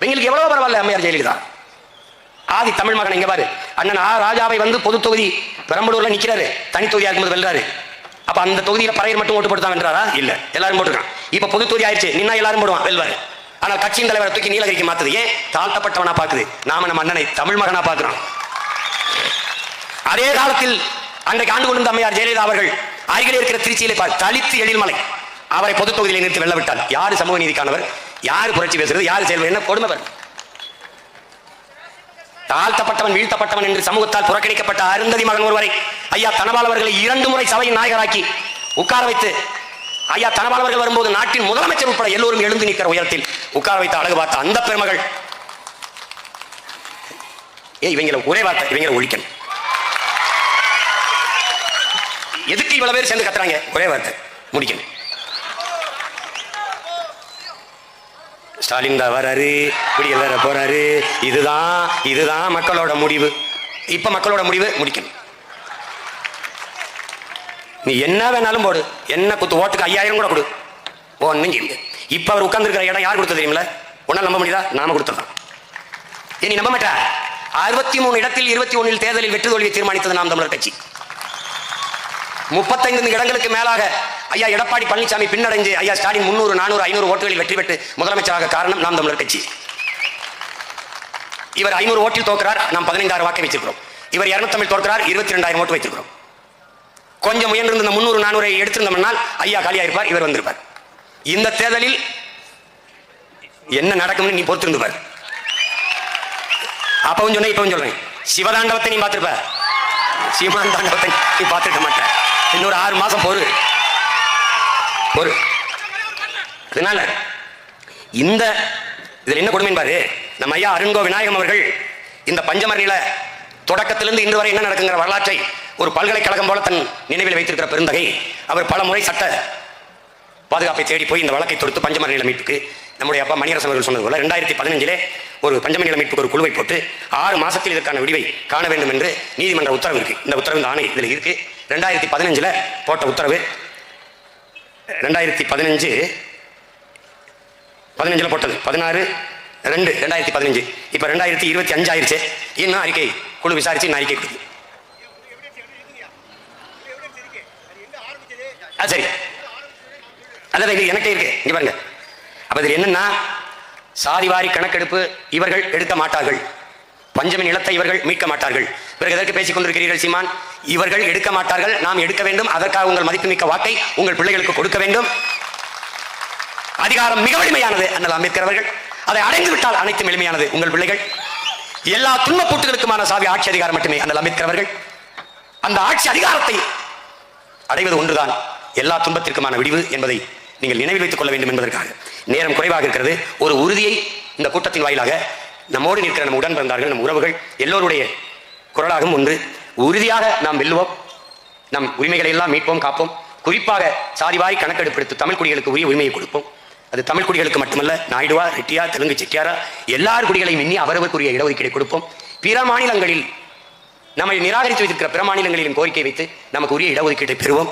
எங்களுக்கு எவ்வளவு பரவாயில்ல அம்மையார் ஜெயலலிதா. ஆதி தமிழ் மகன் இங்க பாரு, அண்ணன் ராஜாவை வந்து பொது தொகுதி பெரம்பலூர்ல நிக்கிறாரு, தனி தொகுதியா இருக்கும்போது வெல்றாரு. அப்ப அந்த தொகுதியில பறையர் மட்டும் ஓட்டு போட்டு தான் வென்றாரா? இல்ல, எல்லாரும் போட்டுருக்கான். இப்ப பொது தொகுதி ஆயிடுச்சு, நின்னா எல்லாரும் போடுவான், வெல்வாரு. ஆனால் கட்சியின் தலைவரை தூக்கி நீலகிரிக்கு மாத்துது. ஏன்? தாழ்த்தப்பட்டவனா பாக்குது. நாம நம்ம அண்ணனை தமிழ் மகனா பாக்குறோம். அதே காலத்தில் அன்றைக்கு ஆண்டு கொண்டிருந்த அம்மையார் ஜெயலலிதா அவர்கள் அருகிலே இருக்கிற திருச்சியிலே தலித்து எழில்மலை அவரை பொது தொகுதியில் நிறுத்தி வெல்ல விட்டார். யாரு சமூக நீதிக்கானவர், யாரு புரட்சி பேசுறது, யாரு செயல்படு, என்ன கொடுமை. தாழ்த்தப்பட்டவன், வீழ்த்தப்பட்டவன் என்று சமூகத்தால் புறக்கணிக்கப்பட்ட அருந்ததி மகன் ஒருவரை ஐயா தனபால் அவர்களை 2 முறை சபையின் நாயகராக்கி உட்கார வைத்து, ஐயா தனபால் அவர்கள் வரும்போது நாட்டின் முதலமைச்சர் உட்பட எல்லோரும் எழுந்து நிற்கிற உயரத்தில் உட்கார வைத்து அழகு பார்த்த அந்த பெருமகள், இவங்களை ஒரே வார்த்தை, இவங்களை ஒழிக்கணும். எதுக்கு இவ்வளவு பேர் சேர்ந்து கத்துறாங்க? ஒரே வார்த்தை, முடிக்கணும். ஸ்டாலின் தான் வராரு, இப்படி வேற போறாரு. இதுதான் மக்களோட முடிவு. இப்ப மக்களோட முடிவு முடிக்கணும். நீ என்ன வேணாலும் போடு, என்ன குத்து, ஓட்டுக்கு 5000 கூட கொடு, ஒன்னும் செய்ய. இப்ப அவர் உட்கார்ந்து இருக்கிற இடம் யார் கொடுத்தது தெரியுமில்ல? உன்னால நம்ப முடியுதா? நாம கொடுத்ததான். நீ நம்ப மாட்டா? 63 இடத்தில் 21 தேர்தலில் வெற்றி தோல்வியை தீர்மானித்தது நாம் தமிழர் கட்சி. 35 இடங்களுக்கு மேலாக ஐயா எடப்பாடி பழனிசாமி பின்னடைஞ்சு ஐயா ஸ்டாலின் 300, 400, 500 ஓட்டுகளில் வெற்றி பெற்று முதலமைச்சராக காரணம் நாம் தமிழர் கட்சி. இவர் 500 ஓட்டில் தோற்கிறார், நாம் 15,000 வாக்கை வச்சிருக்கிறோம். இவர் 250 தோற்கிறார், 22,000 ஓட்டு வைத்திருக்கிறோம். கொஞ்சம் முயன்று இந்த 300, 400 எடுத்திருந்தோம்னால் ஐயா காலியா இருப்பார், இவர் வந்திருப்பார். இந்த தேர்தலில் என்ன நடக்கும்னு நீ பொறுத்திருந்து பார். அப்பவும் சொன்ன இப்பவும் சொல்றேன், சிவதாண்டவத்தை நீ பார்த்திருப்ப, சீமான் தாண்டவத்தை நீ பார்த்திருக்க மாட்ட. இன்னொரு 6 மாசம் பொறு. அதனால இந்த இதுல என்ன கொடுமை பாரு, நம்ம ஐயா அருண்கோ விநாயகம் அவர்கள் இந்த பஞ்சமர் நில தொடக்கத்திலிருந்து இன்று வரை என்ன நடக்குங்கிற வரலாற்றை ஒரு பல்கலைக்கழகம் போல தன் நினைவில் வைத்திருக்கிற பெருந்தகை. அவர் பல முறை சட்ட பாதுகாப்பை தேடி போய் இந்த வழக்கை தொடுத்து பஞ்சமர் நில மீட்புக்கு நம்முடைய அப்பா மணியரசன் அவர்கள் சொன்னது போல 2015 ஒரு பஞ்சமர் நில மீட்புக்கு ஒரு குழுவை போட்டு 6 மாசத்தில் இதற்கான விடிவை காண வேண்டும் என்று நீதிமன்ற உத்தரவு இருக்கு. இந்த உத்தரவு இந்த ஆணை இதில் இருக்கு. 2015 போட்ட உத்தரவு 2015 போட்டது 16/2/2015. இப்ப 2025 ஆயிருச்சு. இன்னும் அறிக்கை குழு விசாரிச்சு இன்னும் அறிக்கை கொடுக்குது. சரி, அதான் இது எனக்கே இருக்கு. இங்க பாருங்க, அப்ப இது என்னன்னா சாதிவாரி கணக்கெடுப்பு இவர்கள் எடுக்க மாட்டார்கள், பஞ்சமி நிலத்தை இவர்கள் மீட்க மாட்டார்கள். பிறகு எதற்கு பேசிக் கொண்டிருக்கிறீர்கள் சீமான்? இவர்கள் எடுக்க மாட்டார்கள், நாம் எடுக்க வேண்டும். அதற்காக உங்கள் மதிப்புமிக்க வாக்கை உங்கள் பிள்ளைகளுக்கு கொடுக்க வேண்டும். அதிகாரம் மிக வலிமையானது அண்ணல் அம்பேத்கர் அவர்கள். அதை அடைந்து விட்டால் அனைத்தும் எளிமையானது உங்கள் பிள்ளைகள். எல்லா துன்பப்பூட்டுகளுக்குமான சாவி ஆட்சி அதிகாரம் மட்டுமே அண்ணல் அம்பேத்கர் அவர்கள். அந்த ஆட்சி அதிகாரத்தை அடைவது ஒன்றுதான் எல்லா துன்பத்திற்குமான விடிவு என்பதை நீங்கள் நினைவில் வைத்துக் கொள்ள வேண்டும் என்பதற்காக. நேரம் குறைவாக இருக்கிறது. ஒரு உறுதியை இந்த கூட்டத்தின் வாயிலாக நம்மோடு நிற்கிற நம் உடன் பிறந்தார்கள், நம் உறவுகள் எல்லோருடைய குரலாகவும் ஒன்று. உறுதியாக நாம் வெல்லுவோம், நம் உரிமைகளை எல்லாம் மீட்போம், காப்போம். குறிப்பாக சாதிவாரி கணக்கெடுப்பெடுத்து தமிழ் குடிகளுக்கு உரிய உரிமையை கொடுப்போம். அது தமிழ் குடிகளுக்கு மட்டுமல்ல, நாயுடுவா, ரெட்டியா, தெலுங்கு, செட்டியாரா எல்லார் குடிகளையும் எண்ணி அவரவருக்குரிய இடஒதுக்கீடை கொடுப்போம். பிற மாநிலங்களில் நம்மை நிராகரித்து வைத்திருக்கிற பிற மாநிலங்களிலும் கோரிக்கை வைத்து நமக்கு உரிய இடஒதுக்கீட்டை பெறுவோம்.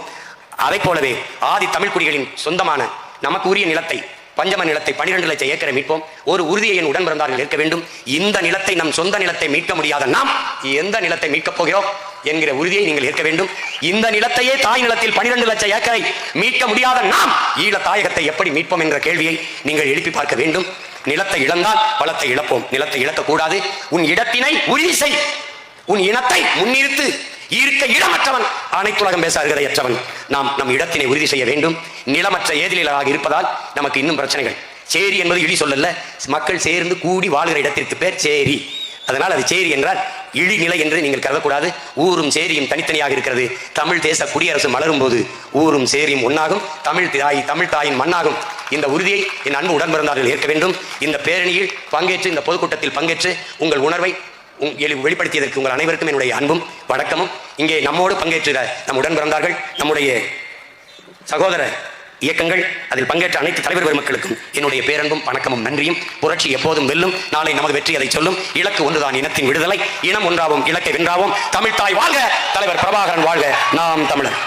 அதை போலவே ஆதி தமிழ் குடிகளின் சொந்தமான நமக்கு உரிய நிலத்தை, பஞ்சம நிலத்தை 12 லட்சம் ஏக்கரை மீட்போம். ஒரு உறுதியை என் உடன் பிறந்தார்கள் ஏற்க வேண்டும். இந்த நிலத்தை, நம் சொந்த நிலத்தை மீட்க முடியாத நாம் எந்த நிலத்தை மீட்கப் போகிறோம் என்கிற உறுதியை நீங்கள் ஏற்க வேண்டும். இந்த நிலத்தையே தாய் நிலத்தில் 12 லட்சம் ஏக்கரை மீட்க முடியாத நாம் ஈழ தாயகத்தை எப்படி மீட்போம் என்ற கேள்வியை நீங்கள் எழுப்பி பார்க்க வேண்டும். நிலத்தை இழந்தால் பலத்தை இழப்போம், நிலத்தை இழக்கக்கூடாது. உன் இடத்தினை உறுதி செய், உன் இனத்தை முன்னிறுத்து. இருக்க இடமற்றவன் அனைத்துலகம் பேச அருகதையற்றவன். நாம் நம் இடத்தினை உறுதி செய்ய வேண்டும். நிலமற்ற ஏதிலாக இருப்பதால் நமக்கு இன்னும் பிரச்சனைகள். சேரி என்பது இழி சொல்லல, மக்கள் சேர்ந்து கூடி வாழ்கிற இடத்திற்கு பேர் சேரி. அதனால் அது சேரி என்றால் இழிநிலை என்று நீங்கள் கருதக்கூடாது. ஊரும் சேரியும் தனித்தனியாக இருக்கிறது. தமிழ் தேச குடியரசு மலரும் போது ஊரும் சேரியும் ஒன்னாகும், தமிழ் தாயின் மண்ணாகும். இந்த உறுதியை என் அன்பு உடன் பிறந்தார்கள் ஏற்க வேண்டும். இந்த பேரணியில் பங்கேற்று, இந்த பொதுக்கூட்டத்தில் பங்கேற்று உங்கள் உணர்வை வெளிப்படுத்தியதற்கு உங்கள் அனைவருக்கும் என்னுடைய அன்பும் வணக்கமும். இங்கே நம்மோடு பங்கேற்ற நம் உடன் பிறந்தார்கள், நம்முடைய சகோதர இயக்கங்கள், அதில் பங்கேற்ற அனைத்து தலைவர் பெருமக்களுக்கும் என்னுடைய பேரன்பும் வணக்கமும் நன்றியும். புரட்சி எப்போதும் வெல்லும். நாளை நமது வெற்றி அதை சொல்லும். இலக்கு ஒன்றுதான், இனத்தின் விடுதலை. இனம் ஒன்றாவும், இலக்கை வென்றாவும். தமிழ்தாய் வாழ்க, தலைவர் பிரபாகரன் வாழ்க, நாம் தமிழர்.